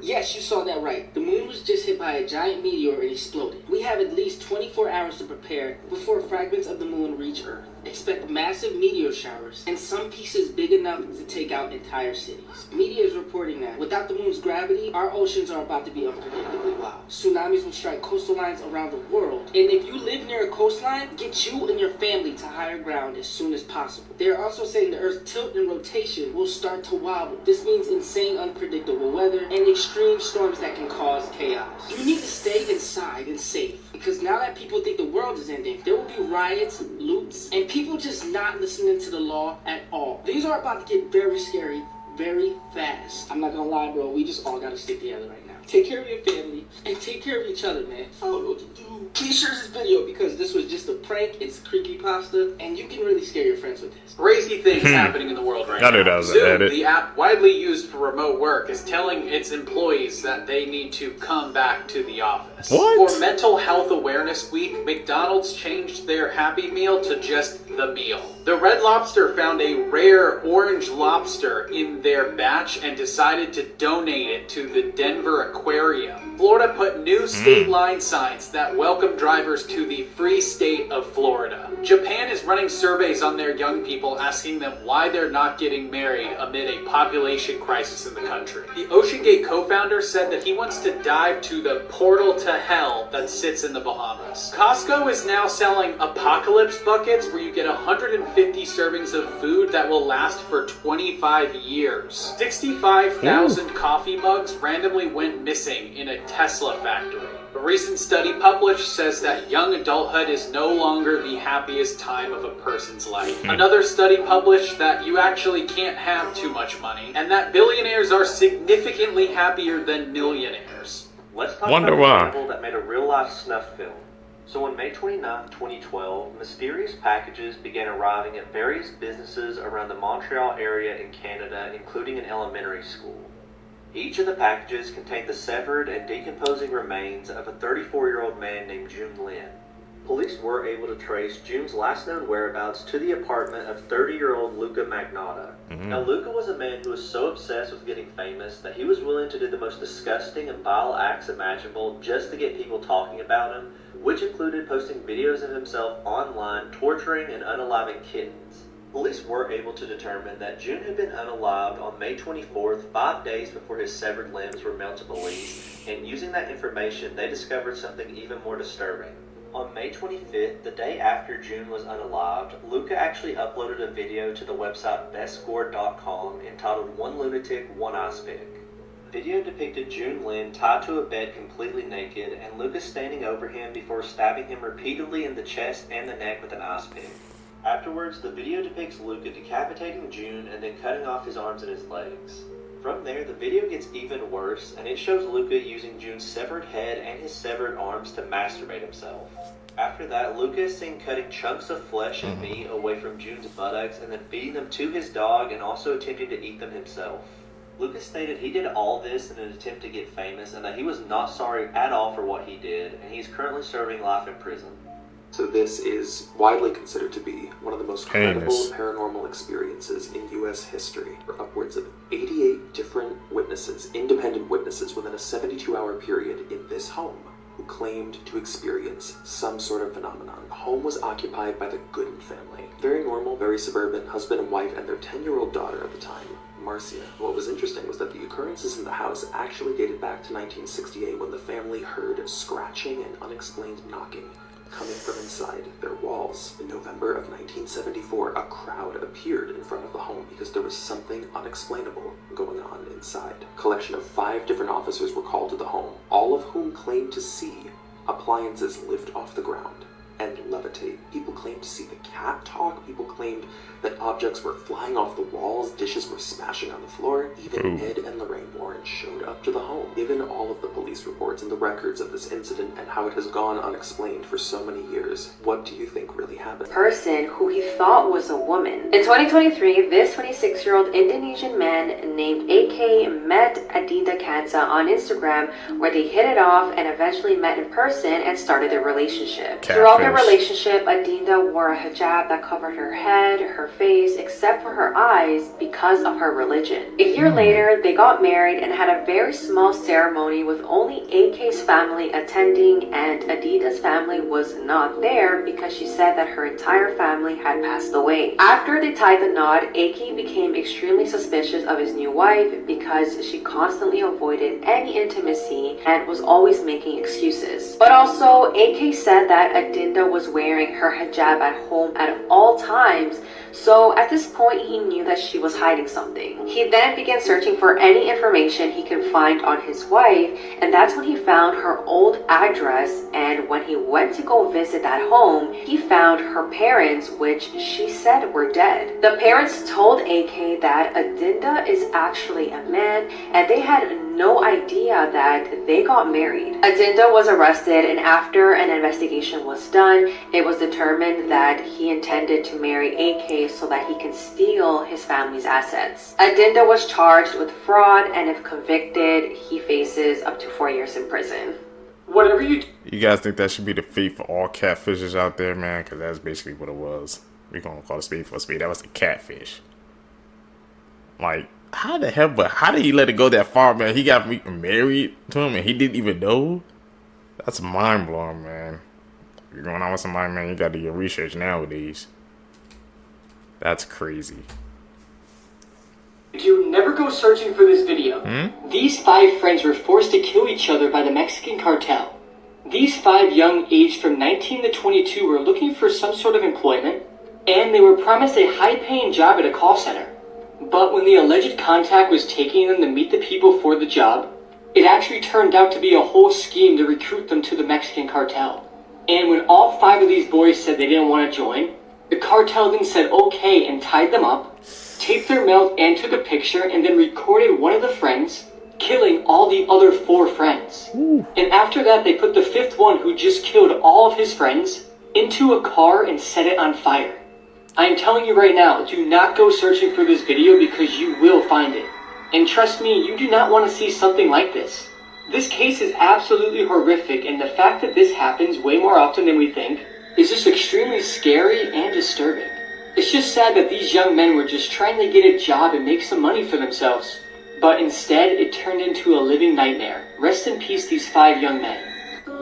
[SPEAKER 10] Yes, you saw that right. The moon was just hit by a giant meteor and exploded. We have at least 24 hours to prepare before fragments of the moon reach Earth. Expect massive meteor showers and some pieces big enough to take out entire cities. Media is reporting that without the moon's gravity, our oceans are about to be unpredictably wild. Tsunamis will strike coastal lines around the world, and if you live near a coastline, get you and your family to higher ground as soon as possible. They are also saying the Earth's tilt and rotation will start to wobble. This means insane, unpredictable weather and extreme storms that can cause chaos. You need to stay inside and safe, because now that people think the world is ending, there will be riots, loots, and people just not listening to the law at all. These are about to get very scary very fast. I'm not gonna lie, bro, we just all gotta stick together right now. Take care of your family and take care of each other, man. I don't know what to do. Please share this video because this was just a prank. It's creepypasta, and you can really scare your friends with this.
[SPEAKER 15] Crazy things happening in the world right now. Zoom, the app widely used for remote work, is telling its employees that they need to come back to the office.
[SPEAKER 2] What?
[SPEAKER 15] For Mental Health Awareness Week, McDonald's changed their Happy Meal to just the meal. The Red Lobster found a rare orange lobster in their batch and decided to donate it to the Denver Aquarium. Florida put new state line signs that welcome drivers to the free state of Florida. Japan is running surveys on their young people asking them why they're not getting married amid a population crisis in the country. The OceanGate co-founder said that he wants to dive to the portal to hell that sits in the Bahamas. Costco is now selling apocalypse buckets where you get 150 servings of food that will last for 25 years. 65,000 coffee mugs randomly went missing in a Tesla factory. A recent study published says that young adulthood is no longer the happiest time of a person's life. Another study published that you actually can't have too much money, and that billionaires are significantly happier than millionaires.
[SPEAKER 12] Let's talk about the cannibal that made a real-life snuff film. So on May 29, 2012, mysterious packages began arriving at various businesses around the Montreal area in Canada, including an elementary school. Each of the packages contained the severed and decomposing remains of a 34-year-old man named Jun Lin. Police were able to trace June's last known whereabouts to the apartment of 30-year-old Luca Magnotta. Now, Luca was a man who was so obsessed with getting famous that he was willing to do the most disgusting and vile acts imaginable just to get people talking about him, which included posting videos of himself online torturing and unaliving kittens. Police were able to determine that June had been unalived on May 24th, 5 days before his severed limbs were mailed to police, and using that information, they discovered something even more disturbing. On May 25th, the day after June was unalived, Luca actually uploaded a video to the website bestscore.com entitled One Lunatic, One Ice Pick. The video depicted June Lynn tied to a bed completely naked and Luca standing over him before stabbing him repeatedly in the chest and the neck with an ice pick. Afterwards, the video depicts Luca decapitating June and then cutting off his arms and his legs. From there, the video gets even worse, and it shows Luca using June's severed head and his severed arms to masturbate himself. After that, Luca is seen cutting chunks of flesh and meat away from June's buttocks and then feeding them to his dog and also attempting to eat them himself. Luca stated he did all this in an attempt to get famous and that he was not sorry at all for what he did, and he's currently serving life in prison.
[SPEAKER 13] So this is widely considered to be one of the most credible paranormal experiences in U.S. history. For upwards of 88 different witnesses, independent witnesses, within a 72-hour period in this home, who claimed to experience some sort of phenomenon. The home was occupied by the Gooden family. Very normal, very suburban, husband and wife, and their 10-year-old daughter at the time, Marcia. What was interesting was that the occurrences in the house actually dated back to 1968 when the family heard scratching and unexplained knocking coming from inside their walls. In November of 1974, a crowd appeared in front of the home because there was something unexplainable going on inside. A collection of 5 different officers were called to the home, all of whom claimed to see appliances lift off the ground and levitate. People claimed to see the cat talk. People claimed that objects were flying off the walls, dishes were smashing on the floor. Even Ed and Lorraine Warren showed up to the home. Given all of the police reports and the records of this incident and how it has gone unexplained for so many years, what do you think really happened?
[SPEAKER 6] Person who he thought was a woman. In 2023, this 26-year-old Indonesian man named AK met Adinda Kansa on Instagram, where they hit it off and eventually met in person and started their relationship. Throughout their relationship, Adinda wore a hijab that covered her head, her face, except for her eyes because of her religion. A year later, they got married and had a very small ceremony with only AK's family attending, and Adinda's family was not there because she said that her entire family had passed away. After they tied the knot, AK became extremely suspicious of his new wife because she constantly avoided any intimacy and was always making excuses. But also, AK said that Adinda was wearing her hijab at home at all times, so at this point he knew that she was hiding something. He then began searching for any information he could find on his wife, and that's when he found her old address, and when he went to go visit that home, he found her parents, which she said were dead. The parents told AK that Adinda is actually a man, and they had no idea that they got married. Adinda was arrested, and after an investigation was done, it was determined that he intended to marry AK so that he can steal his family's assets. Adinda was charged with fraud, and if convicted, he faces up to 4 years in prison.
[SPEAKER 11] Whatever you
[SPEAKER 2] guys think that should be the fate for all catfishes out there, man? Because that's basically what it was. We're gonna call it spade for a spade. That was a catfish. Like, how the hell, but how did he let it go that far, man? He got married to him and he didn't even know? That's mind-blowing, man. If you're going on with somebody, man, you gotta do your research nowadays. That's crazy.
[SPEAKER 11] Do never go searching for this video. These 5 friends were forced to kill each other by the Mexican cartel. These 5 young, aged from 19 to 22, were looking for some sort of employment, and they were promised a high-paying job at a call center. But when the alleged contact was taking them to meet the people for the job, it actually turned out to be a whole scheme to recruit them to the Mexican cartel. And when all 5 of these boys said they didn't want to join, the cartel then said okay and tied them up, taped their mouth and took a picture, and then recorded one of the friends killing all the other 4 friends. And after that, they put the 5th one, who just killed all of his friends, into a car and set it on fire. I am telling you right now, do not go searching for this video because you will find it. And trust me, you do not want to see something like this. This case is absolutely horrific, and the fact that this happens way more often than we think is just extremely scary and disturbing. It's just sad that these young men were just trying to get a job and make some money for themselves. But instead, it turned into a living nightmare. Rest in peace, these 5 young men.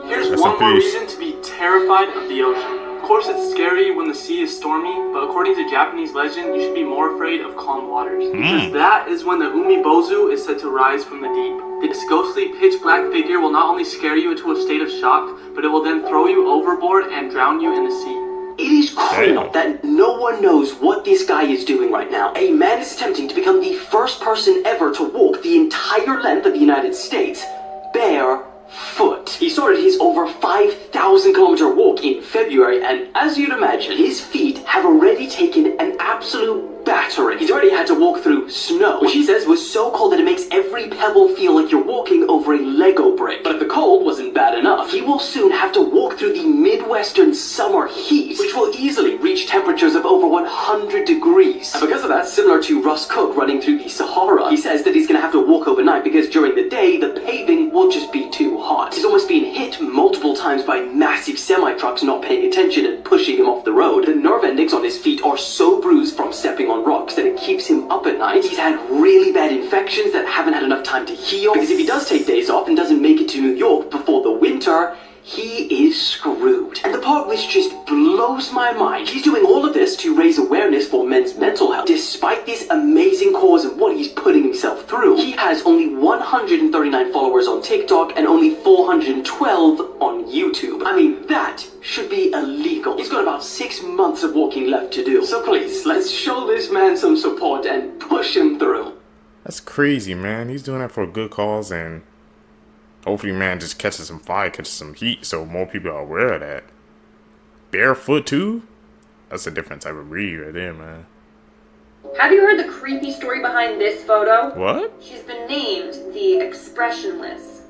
[SPEAKER 14] Here's one more reason to be terrified of the ocean. Of course, it's scary when the sea is stormy, but according to Japanese legend, you should be more afraid of calm waters. Because that is when the umibozu is said to rise from the deep. This ghostly pitch black figure will not only scare you into a state of shock, but it will then throw you overboard and drown you in the sea.
[SPEAKER 16] It is criminal that no one knows what this guy is doing right now. A man is attempting to become the first person ever to walk the entire length of the United States barefoot. He started his over 5,000 kilometer walk in February, and as you'd imagine, his feet have already taken an absolute battering. He's already had to walk through snow, which he says was so cold that it makes every pebble feel like you're walking over a Lego brick. But if the cold wasn't bad enough, he will soon have to walk through the Midwestern summer heat, which will easily reach temperatures of over 100 degrees. And because of that, similar to Russ Cook running through the Sahara, he says that he's going to have to walk overnight because during the day, the paving will just be too hot. He's almost been hit multiple times by massive semi-trucks not paying attention and pushing him off the road. The nerve endings on his feet are so bruised from stepping on rocks that it keeps him up at night. He's had really bad infections that haven't had enough time to heal, because if he does take days off and doesn't make it to New York before the winter, he is screwed. And the part which just blows my mind, he's doing all of this to raise awareness for men's mental health. Despite this amazing cause and what he's putting himself through, he has only 139 followers on TikTok and only 412 on YouTube. I mean, that should be illegal. He's got about 6 months of walking left to do. So please, let's show this man some support and push him through.
[SPEAKER 2] That's crazy, man. He's doing that for a good cause, and hopefully, man, just catches some fire, catches some heat, so more people are aware of that. Barefoot, too? That's a different type of breed right there, man.
[SPEAKER 18] Have you heard the creepy story behind this photo?
[SPEAKER 2] What?
[SPEAKER 18] She's been named the Expressionless.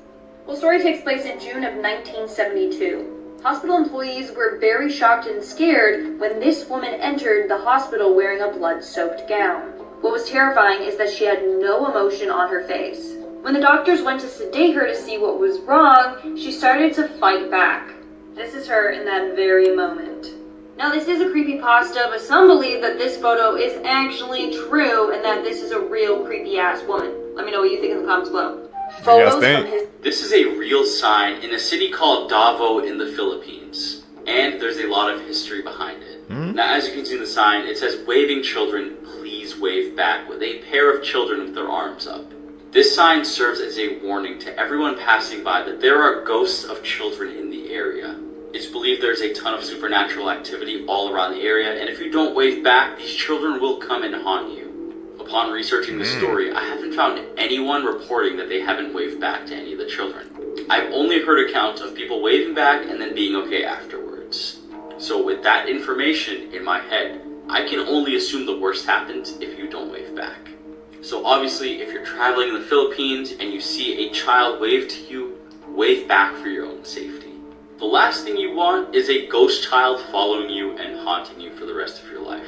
[SPEAKER 18] Well, the story takes place in June of 1972. Hospital employees were very shocked and scared when this woman entered the hospital wearing a blood-soaked gown. What was terrifying is that she had no emotion on her face. When the doctors went to sedate her to see what was wrong, she started to fight back. This is her in that very moment. Now, this is a creepypasta, but some believe that this photo is actually true and that this is a real creepy-ass woman. Let me know what you think in the comments below. Photos from his...
[SPEAKER 15] This is a real sign in a city called Davao in the Philippines, and there's a lot of history behind it. Now, as you can see in the sign, it says, "Waving children, please wave back," with a pair of children with their arms up. This sign serves as a warning to everyone passing by that there are ghosts of children in the area. It's believed there's a ton of supernatural activity all around the area, and if you don't wave back, these children will come and haunt you. Upon researching the story, I haven't found anyone reporting that they haven't waved back to any of the children. I've only heard accounts of people waving back and then being okay afterwards. So with that information in my head, I can only assume the worst happens if you don't wave back. So obviously, if you're traveling in the Philippines and you see a child wave to you, wave back for your own safety. The last thing you want is a ghost child following you and haunting you for the rest of your life.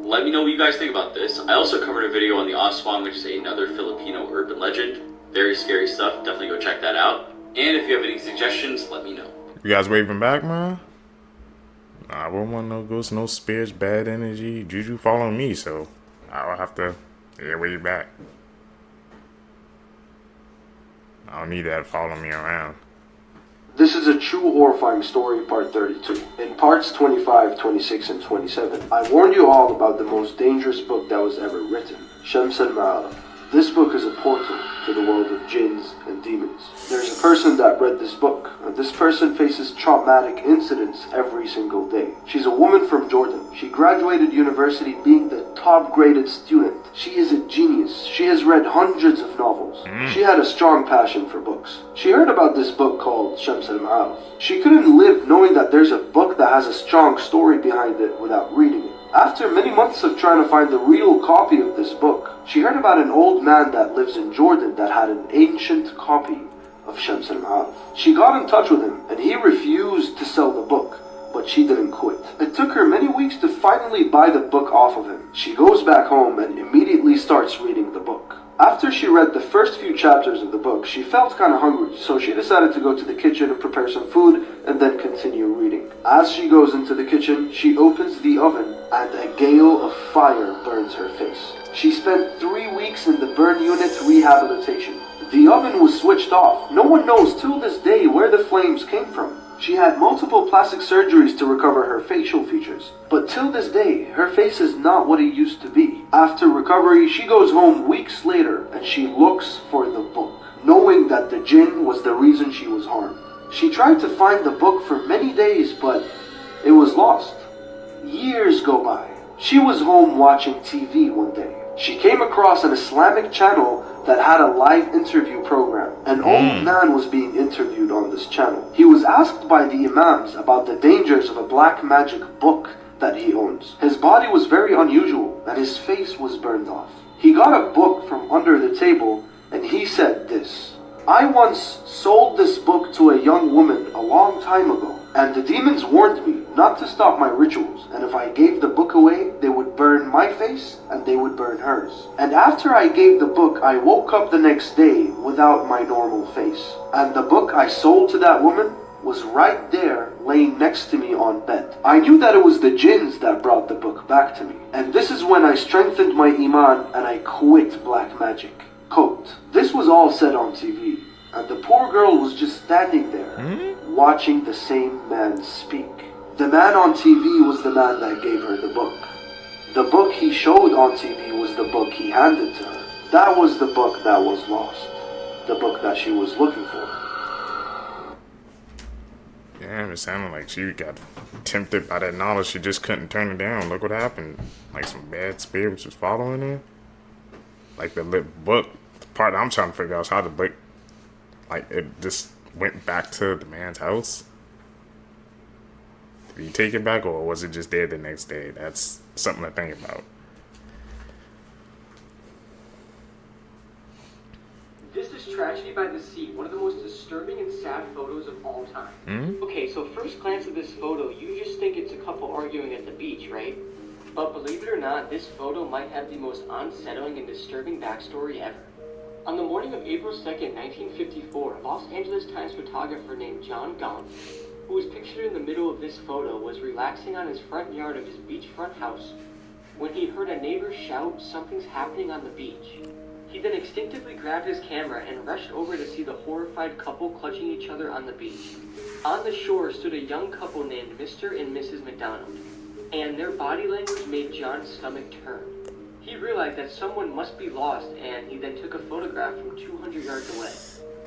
[SPEAKER 15] Let me know what you guys think about this. I also covered a video on the Aswang, which is another Filipino urban legend. Very scary stuff. Definitely go check that out. And if you have any suggestions, let me know.
[SPEAKER 2] You guys waving back, man? Nah, I wouldn't want no ghosts, no spirits, bad energy, juju following me, so I'll have to wave back. I don't need that following me around.
[SPEAKER 21] This is a true horrifying story, part 32. In parts 25, 26, and 27, I warned you all about the most dangerous book that was ever written, Shams al-Ma'arif. This book is a portal to the world of jinns and demons. There's a person that read this book, and this person faces traumatic incidents every single day. She's a woman from Jordan. She graduated university being the top-graded student. She is a genius. She has read hundreds of novels. She had a strong passion for books. She heard about this book called Shams al-Ma'arif. She couldn't live knowing that there's a book that has a strong story behind it without reading it. After many months of trying to find the real copy of this book, she heard about an old man that lives in Jordan that had an ancient copy of Shams al-Ma'arif. She got in touch with him, and he refused to sell the book, but she didn't quit. It took her many weeks to finally buy the book off of him. She goes back home and immediately starts reading the book. After she read the first few chapters of the book, she felt kind of hungry, so she decided to go to the kitchen and prepare some food and then continue reading. As she goes into the kitchen, she opens the oven and a gale of fire burns her face. She spent 3 weeks in the burn unit rehabilitation. The oven was switched off. No one knows till this day where the flames came from. She had multiple plastic surgeries to recover her facial features. But till this day, her face is not what it used to be. After recovery, she goes home weeks later and she looks for the book, knowing that the jinn was the reason she was harmed. She tried to find the book for many days, but it was lost. Years go by. She was home watching TV one day. She came across an Islamic channel that had a live interview program. An old man was being interviewed on this channel. He was asked by the imams about the dangers of a black magic book that he owns. His body was very unusual and his face was burned off. He got a book from under the table and he said this: "I once sold this book to a young woman a long time ago, and the demons warned me not to stop my rituals, and if I gave the book away, they would burn my face and they would burn hers. And after I gave the book, I woke up the next day without my normal face. And the book I sold to that woman was right there laying next to me on bed. I knew that it was the jinns that brought the book back to me. And this is when I strengthened my iman and I quit black magic." Quote. This was all said on TV, and the poor girl was just standing there, watching the same man speak. The man on TV was the man that gave her the book. The book he showed on TV was the book he handed to her. That was the book that was lost. The book that she was looking for.
[SPEAKER 2] Damn, it sounded like she got tempted by that knowledge. She just couldn't turn it down. Look what happened. Like some bad spirits was following her. Like the book, the part I'm trying to figure out is how the book, like, it just went back to the man's house. Did he take it back, or was it just there the next day? That's something to think about.
[SPEAKER 11] This is Tragedy by the Sea, one of the most disturbing and sad photos of all time. Okay, so first glance at this photo, you just think it's a couple arguing at the beach, right? But believe it or not, this photo might have the most unsettling and disturbing backstory ever. On the morning of April 2nd, 1954, Los Angeles Times photographer named John Gaunt, who was pictured in the middle of this photo, was relaxing on his front yard of his beachfront house when he heard a neighbor shout, "Something's happening on the beach." He then instinctively grabbed his camera and rushed over to see the horrified couple clutching each other on the beach. On the shore stood a young couple named Mr. and Mrs. McDonald, and their body language made John's stomach turn. He realized that someone must be lost, and he then took a photograph from 200 yards away.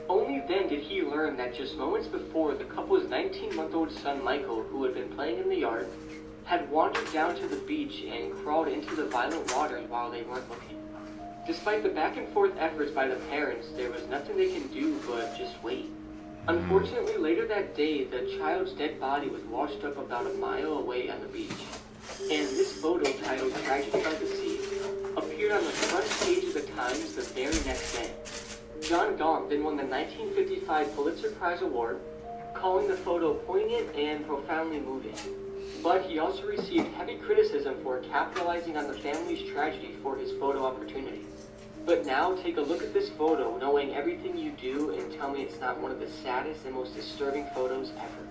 [SPEAKER 11] Only then did he learn that just moments before, the couple's 19-month-old son Michael, who had been playing in the yard, had wandered down to the beach and crawled into the violent waters while they weren't looking. Despite the back and forth efforts by the parents, there was nothing they can do but just wait. Unfortunately, later that day, the child's dead body was washed up about a mile away on the beach. And this photo, titled "Tragedy by the Sea," appeared on the front page of the Times the very next day. John Gaunt then won the 1955 Pulitzer Prize Award, calling the photo poignant and profoundly moving. But he also received heavy criticism for capitalizing on the family's tragedy for his photo opportunity. But now, take a look at this photo, knowing everything you do, and tell me it's not one of the saddest and most disturbing photos ever.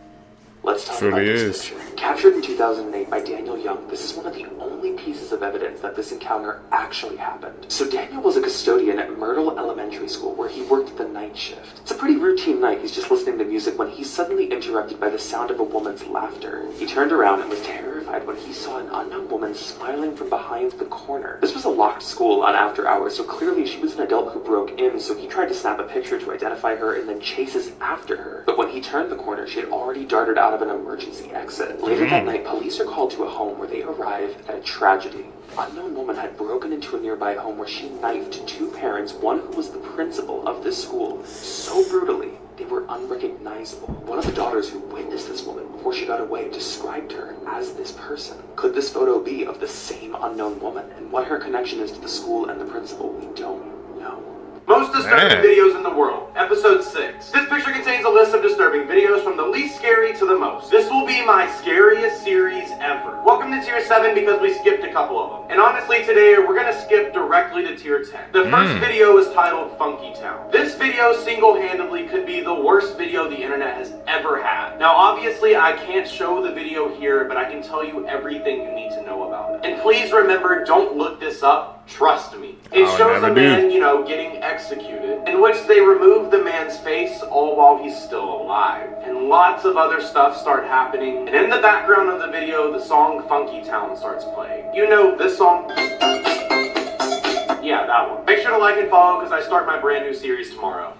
[SPEAKER 13] Let's talk about this picture. Captured in 2008 by Daniel Young, this is one of the only pieces of evidence that this encounter actually happened. So Daniel was a custodian at Myrtle Elementary School, where he worked the night shift. It's a pretty routine night. He's just listening to music when he's suddenly interrupted by the sound of a woman's laughter. He turned around and was terrified when he saw an unknown woman smiling from behind the corner. This was a locked school on after hours, so clearly she was an adult who broke in, so he tried to snap a picture to identify her and then chases after her. But when he turned the corner, she had already darted out of an emergency exit. Later that night, police are called to a home where they arrive at a tragedy. An unknown woman had broken into a nearby home where she knifed two parents, one who was the principal of this school, so brutally they were unrecognizable. One of the daughters who witnessed this woman before she got away described her as this person. Could this photo be of the same unknown woman? And what her connection is to the school and the principal, we don't know.
[SPEAKER 4] Most disturbing videos in the world, episode 6. This picture contains a list of disturbing videos from the least scary to the most. This will be my scariest series ever. Welcome to tier 7 because we skipped a couple of them. And honestly today we're gonna skip directly to tier 10. The first video is titled Funky Town. This video single-handedly could be the worst video the internet has ever had. Now obviously I can't show the video here, but I can tell you everything you need to know about it. And please remember, don't look this up, trust me. It shows a man, you know, getting executed, in which they remove the man's face all while he's still alive. And lots of other stuff start happening, and in the background of the video, the song Funky Town starts playing. You know, this song? Yeah, that one. Make sure to like and follow, because I start my brand new series tomorrow.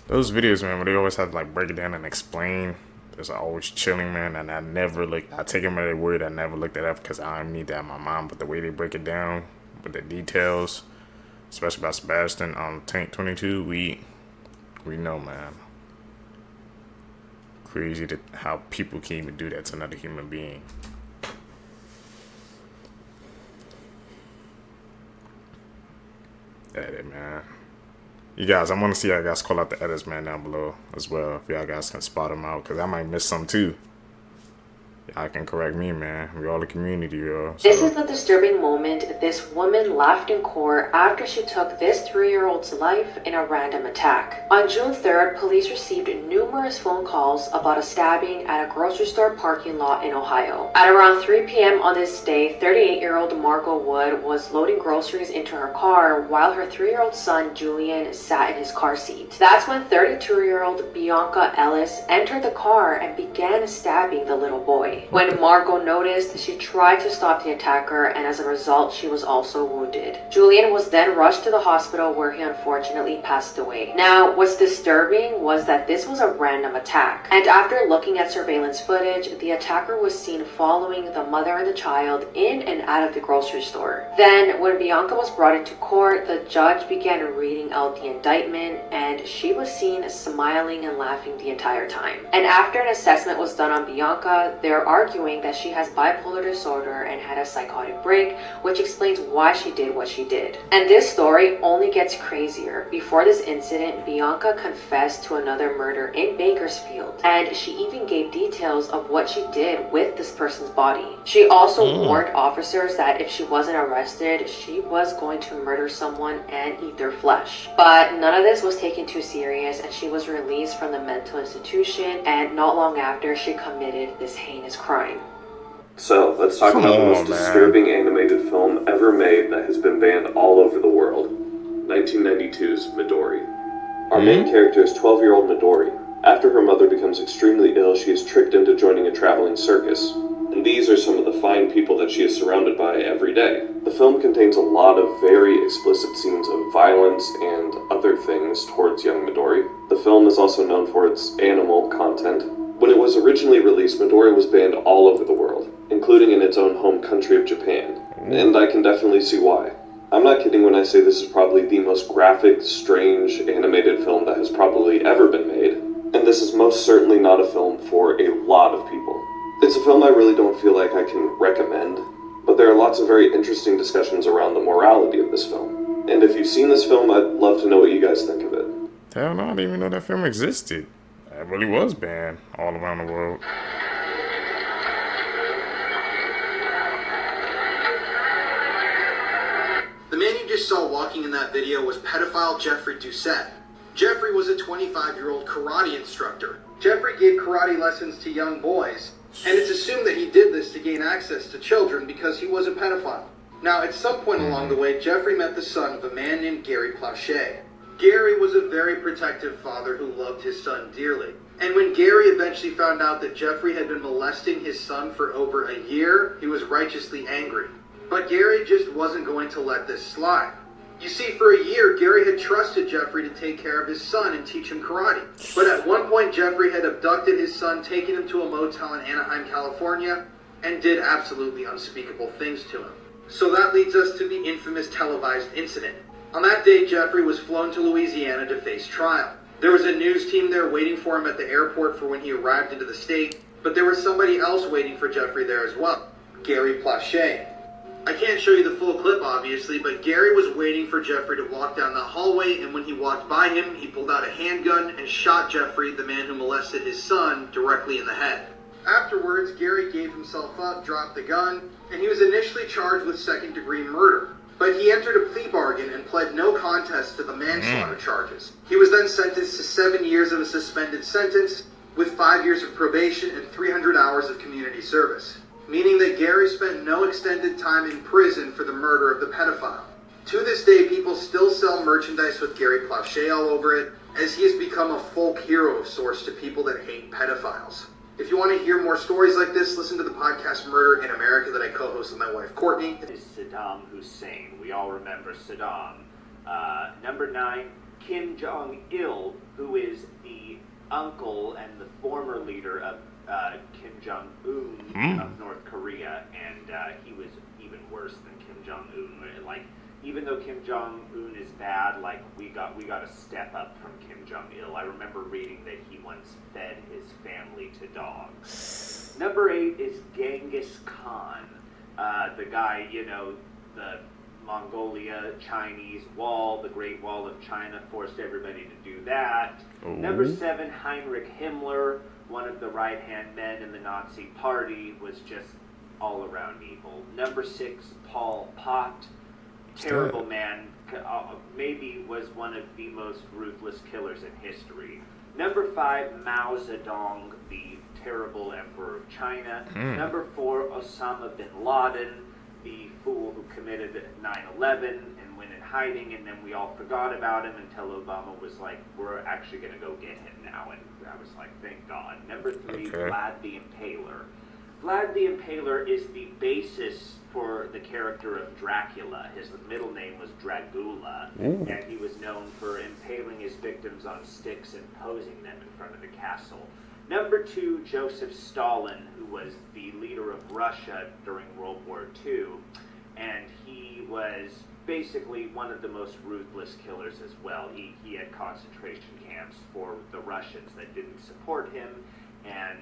[SPEAKER 2] Those videos, man, where they always have to like break it down and explain. It's always chilling, man, and I never looked. I take them at their word. I never looked it up because I don't need that in my mind. But the way they break it down with the details, especially about Sebastian on Tank 22, we know, man. Crazy to how people can even do that to another human being. Edit, man. You guys, I want to see y'all guys call out the edits, man, down below as well. If y'all guys can spot them out, because I might miss some too. Y'all can correct me, man. We all the community, yo. So.
[SPEAKER 6] This is the disturbing moment. This woman laughed in court after she took this 3-year-old's life in a random attack. On June 3rd, police received numerous phone calls about a stabbing at a grocery store parking lot in Ohio. At around 3 p.m. on this day, 38-year-old Margot Wood was loading groceries into her car while her 3-year-old son, Julian, sat in his car seat. That's when 32-year-old Bianca Ellis entered the car and began stabbing the little boy. When Margot noticed, she tried to stop the attacker, and as a result, she was also wounded. Julian was then rushed to the hospital where he unfortunately passed away. Now, what's disturbing was that this was a random attack, and after looking at surveillance footage, the attacker was seen following the mother and the child in and out of the grocery store. Then, when Bianca was brought into court, the judge began reading out the indictment, and she was seen smiling and laughing the entire time. And after an assessment was done on Bianca, they're arguing that she has bipolar disorder and had a psychotic break, which explains why she did what she did. And this story only gets crazier. Before this incident, Bianca confessed to another murder in Bakersfield, and she even gave details of what she did with this person's body. She also warned officers that if she wasn't arrested, she was going to murder someone and eat their flesh. But none of this was taken too serious, and she was released from the mental institution, and not long after, she committed this heinous crime.
[SPEAKER 13] So, let's talk about the most disturbing animated film ever made that has been banned all over the world. 1992's Midori. Our main character is 12-year-old Midori. After her mother becomes extremely ill, she is tricked into joining a traveling circus. And these are some of the fine people that she is surrounded by every day. The film contains a lot of very explicit scenes of violence and other things towards young Midori. The film is also known for its animal content. When it was originally released, Midori was banned all over the world, including in its own home country of Japan. And I can definitely see why. I'm not kidding when I say this is probably the most graphic, strange, animated film that has probably ever been made. And this is most certainly not a film for a lot of people. It's a film I really don't feel like I can recommend, but there are lots of very interesting discussions around the morality of this film. And if you've seen this film, I'd love to know what you guys think of it.
[SPEAKER 2] Hell no, I didn't even know that film existed. It really was banned all around the world.
[SPEAKER 22] The man you just saw walking in that video was pedophile Jeffrey Doucette. Jeffrey was a 25-year-old karate instructor. Jeffrey gave karate lessons to young boys, and it's assumed that he did this to gain access to children because he was a pedophile. Now, at some point along the way, Jeffrey met the son of a man named Gary Plauché. Gary was a very protective father who loved his son dearly. And when Gary eventually found out that Jeffrey had been molesting his son for over a year, he was righteously angry. But Gary just wasn't going to let this slide. You see, for a year, Gary had trusted Jeffrey to take care of his son and teach him karate. But at one point, Jeffrey had abducted his son, taken him to a motel in Anaheim, California, and did absolutely unspeakable things to him. So that leads us to the infamous televised incident. On that day, Jeffrey was flown to Louisiana to face trial. There was a news team there waiting for him at the airport for when he arrived into the state, but there was somebody else waiting for Jeffrey there as well, Gary Plauché. I can't show you the full clip, obviously, but Gary was waiting for Jeffrey to walk down the hallway, and when he walked by him, he pulled out a handgun and shot Jeffrey, the man who molested his son, directly in the head. Afterwards, Gary gave himself up, dropped the gun, and he was initially charged with second-degree murder. But he entered a plea bargain and pled no contest to the manslaughter charges. He was then sentenced to 7 years of a suspended sentence, with 5 years of probation and 300 hours of community service, meaning that Gary spent no extended time in prison for the murder of the pedophile. To this day, people still sell merchandise with Gary Plauché all over it, as he has become a folk hero of sorts to people that hate pedophiles. If you want to hear more stories like this, listen to the podcast Murder in America that I co-host with my wife Courtney.
[SPEAKER 8] Is Saddam Hussein. We all remember Saddam. Number 9, Kim Jong-il, who is the uncle and the former leader of Kim Jong-un of North Korea, and he was even worse than Kim Jong-un. Like, even though Kim Jong-un is bad, like, we got to step up from Kim Jong-il. I remember reading that he once fed his family to dogs. Number 8 is Genghis Khan, the guy, you know, the Mongolia Chinese wall, the Great Wall of China, forced everybody to do that.
[SPEAKER 2] Ooh.
[SPEAKER 8] Number 7, Heinrich Himmler, one of the right-hand men in the Nazi Party, was just all around evil. Number 6, Pol Pot, terrible man, maybe was one of the most ruthless killers in history. Number 5, Mao Zedong, the terrible emperor of China. Number 4, Osama bin Laden, the fool who committed 9/11 and went in hiding, and then we all forgot about him until Obama was like, we're actually going to go get him now, and I was like, thank God. Number 3, Vlad the Impaler. Vlad the Impaler is the basis for the character of Dracula. His middle name was Dragula, and he was known for impaling his victims on sticks and posing them in front of the castle. Number 2, Joseph Stalin, who was the leader of Russia during World War II, and he was basically one of the most ruthless killers as well. He had concentration camps for the Russians that didn't support him, and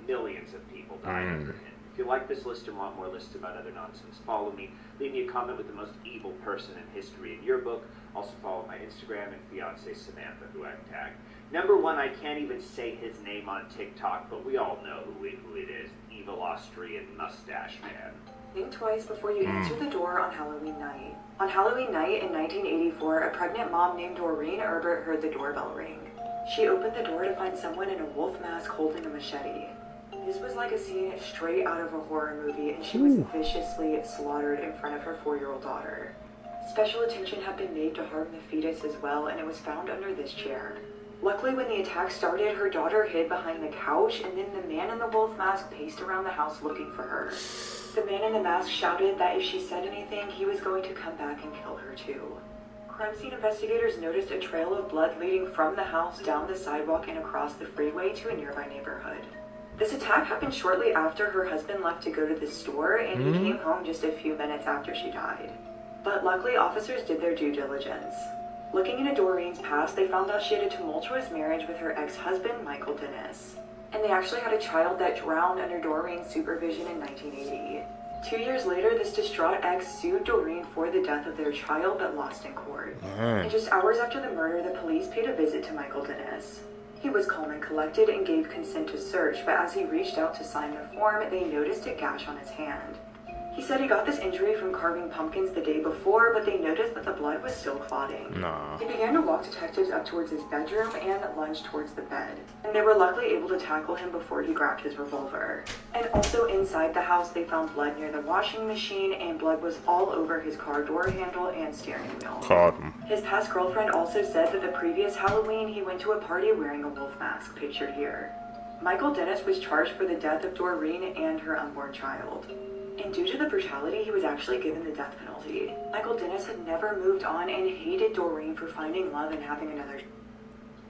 [SPEAKER 8] millions of people died under him. If you like this list and want more lists about other nonsense, follow me. Leave me a comment with the most evil person in history in your book. Also follow my Instagram and fiance Samantha, who I've tagged. Number 1, I can't even say his name on TikTok, but we all know who it is. Evil Austrian mustache man.
[SPEAKER 19] Think twice before you answer the door on Halloween night. On Halloween night in 1984, a pregnant mom named Doreen Herbert heard the doorbell ring. She opened the door to find someone in a wolf mask holding a machete. This was like a scene straight out of a horror movie, and she was viciously slaughtered in front of her 4-year-old daughter. Special attention had been made to harm the fetus as well, and it was found under this chair. Luckily, when the attack started, her daughter hid behind the couch, and then the man in the wolf mask paced around the house looking for her. The man in the mask shouted that if she said anything, he was going to come back and kill her too. Crime scene investigators noticed a trail of blood leading from the house down the sidewalk and across the freeway to a nearby neighborhood. This attack happened shortly after her husband left to go to the store, and he came home just a few minutes after she died. But luckily, officers did their due diligence. Looking into Doreen's past, they found out she had a tumultuous marriage with her ex-husband, Michael Dennis. And they actually had a child that drowned under Doreen's supervision in 1980. 2 years later, this distraught ex sued Doreen for the death of their child but lost in court. And just hours after the murder, the police paid a visit to Michael Dennis. He was calm and collected and gave consent to search, but as he reached out to sign the form, they noticed a gash on his hand. He said he got this injury from carving pumpkins the day before, but they noticed that the blood was still clotting. He began to walk detectives up towards his bedroom and lunged towards the bed. And they were luckily able to tackle him before he grabbed his revolver. And also inside the house, they found blood near the washing machine, and blood was all over his car door handle and steering wheel.
[SPEAKER 2] Caught him.
[SPEAKER 19] His past girlfriend also said that the previous Halloween, he went to a party wearing a wolf mask, pictured here. Michael Dennis was charged for the death of Doreen and her unborn child. And due to the brutality, he was actually given the death penalty. Michael Dennis had never moved on and hated Doreen for finding love and having another.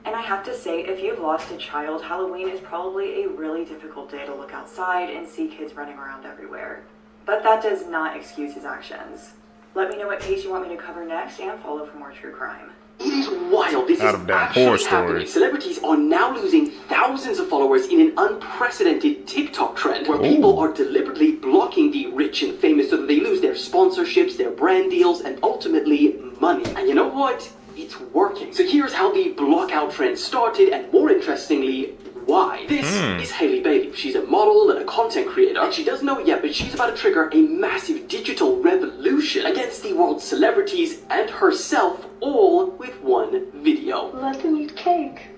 [SPEAKER 19] And I have to say, if you've lost a child, Halloween is probably a really difficult day to look outside and see kids running around everywhere. But that does not excuse his actions. Let me know what case you want me to cover next and follow for more true crime.
[SPEAKER 16] It is wild. This is actually happening. Celebrities are now losing thousands of followers in an unprecedented TikTok trend where people are deliberately blocking the rich and famous so that they sponsorships, their brand deals, and ultimately money. And you know what? It's working. So here's how the blockout trend started, and more interestingly, why. This is Hailey Bailey. She's a model and a content creator, and she doesn't know it yet, but she's about to trigger a massive digital revolution against the world's celebrities and herself, all with one video.
[SPEAKER 5] Let them eat cake.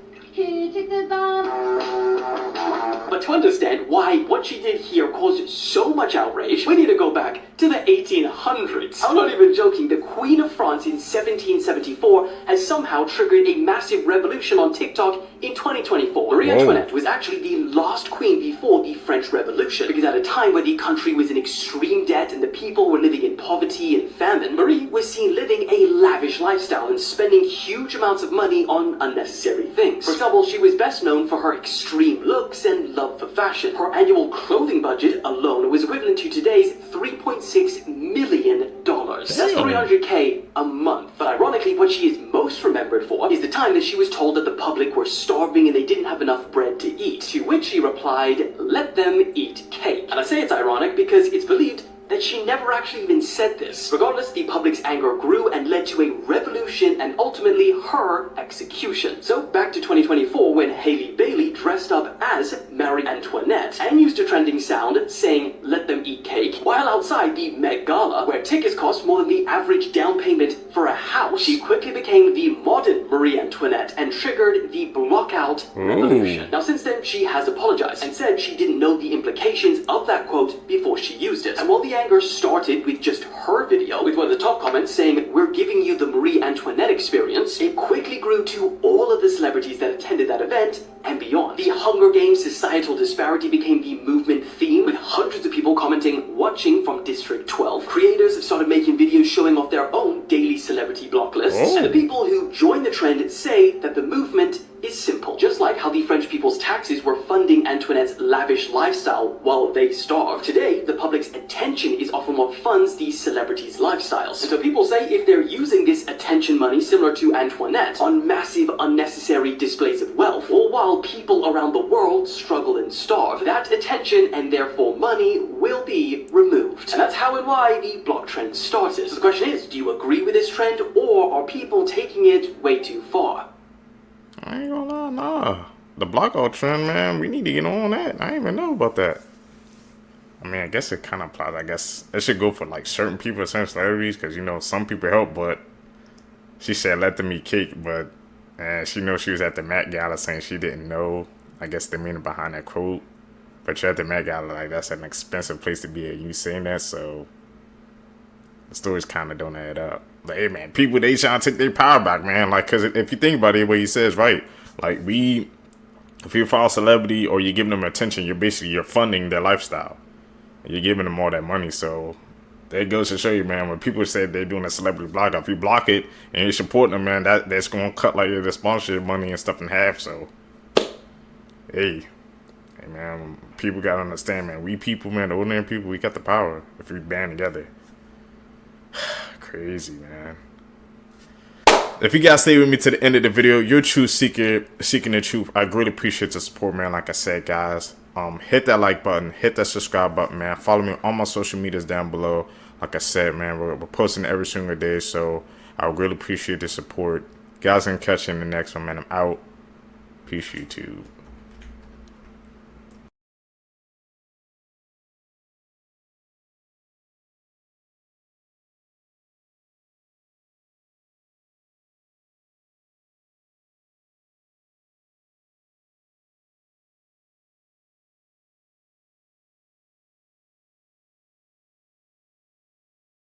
[SPEAKER 16] But to understand why what she did here caused so much outrage, we need to go back to the 1800s. I'm not even joking, the Queen of France in 1774 has somehow triggered a massive revolution on TikTok in 2024. Marie Antoinette was actually the last queen before the French Revolution, because at a time where the country was in extreme debt and the people were living in poverty and famine, Marie was seen living a lavish lifestyle and spending huge amounts of money on unnecessary things. For example, she was best known for her extreme looks and love for fashion. Her annual clothing budget alone was equivalent to today's $3.6 million. That's $300K a month. But ironically, what she is most remembered for is the time that she was told that the public were starving and they didn't have enough bread to eat, to which she replied, "Let them eat cake." And I say it's ironic because it's believed that she never actually even said this. Regardless, the public's anger grew and led to a revolution and ultimately her execution. So back to 2024, when Hailey Bailey dressed up as Marie Antoinette and used a trending sound saying "let them eat cake" while outside the Met Gala, where tickets cost more than the average down payment for a house. She quickly became the modern Marie Antoinette and triggered the blockout revolution. Now since then, she has apologized and said she didn't know the implications of that quote before she used it. And while the anger started with just her video, with one of the top comments saying "we're giving you the Marie Antoinette experience," it quickly grew to all of the celebrities that attended that event and beyond. The Hunger Games societal disparity became the movement theme, with hundreds of people commenting "watching from District 12." Creators have started making videos showing off their own daily celebrity block lists, and the people who join the trend say that the movement is simple. Just like how the French people's taxes were funding Antoinette's lavish lifestyle while they starved, today the public's attention is often what funds these celebrities' lifestyles. And so people say if they're using this attention money similar to Antoinette on massive unnecessary displays of wealth, or while people around the world struggle and starve, that attention and therefore money will be removed. And that's how and why the block trend started. So the question is, do you agree with this trend, or are people taking it way too far?
[SPEAKER 2] I ain't gonna lie, nah. The blockout trend, man, we need to get on that. I didn't even know about that. I mean, I guess it kind of applies. I guess it should go for like certain people, certain celebrities, because you know some people help. But she said "let them eat cake," but she knows she was at the Met Gala saying she didn't know, I guess, the meaning behind that quote. But you're at the Met Gala, like that's an expensive place to be at. You saying that, so the stories kind of don't add up. But hey, man, people, they trying to take their power back, man. Like, because if you think about it, what he says, right? Like, if you follow a celebrity or you're giving them attention, you're funding their lifestyle. You're giving them all that money. So that goes to show you, man, when people say they're doing a celebrity block, if you block it and you're supporting them, man, that's going to cut like the sponsorship money and stuff in half. So, hey, man, people got to understand, man. We people, man, the ordinary people, we got the power if we band together. Crazy, man. If you guys stay with me to the end of the video, you're a truth seeker, seeking the truth. I greatly appreciate the support, man. Like I said, guys, hit that like button, hit that subscribe button, man. Follow me on all my social medias down below. Like I said, man, we're posting every single day, so I would really appreciate the support. Guys, I'm catching the next one, man. I'm out. Peace, YouTube.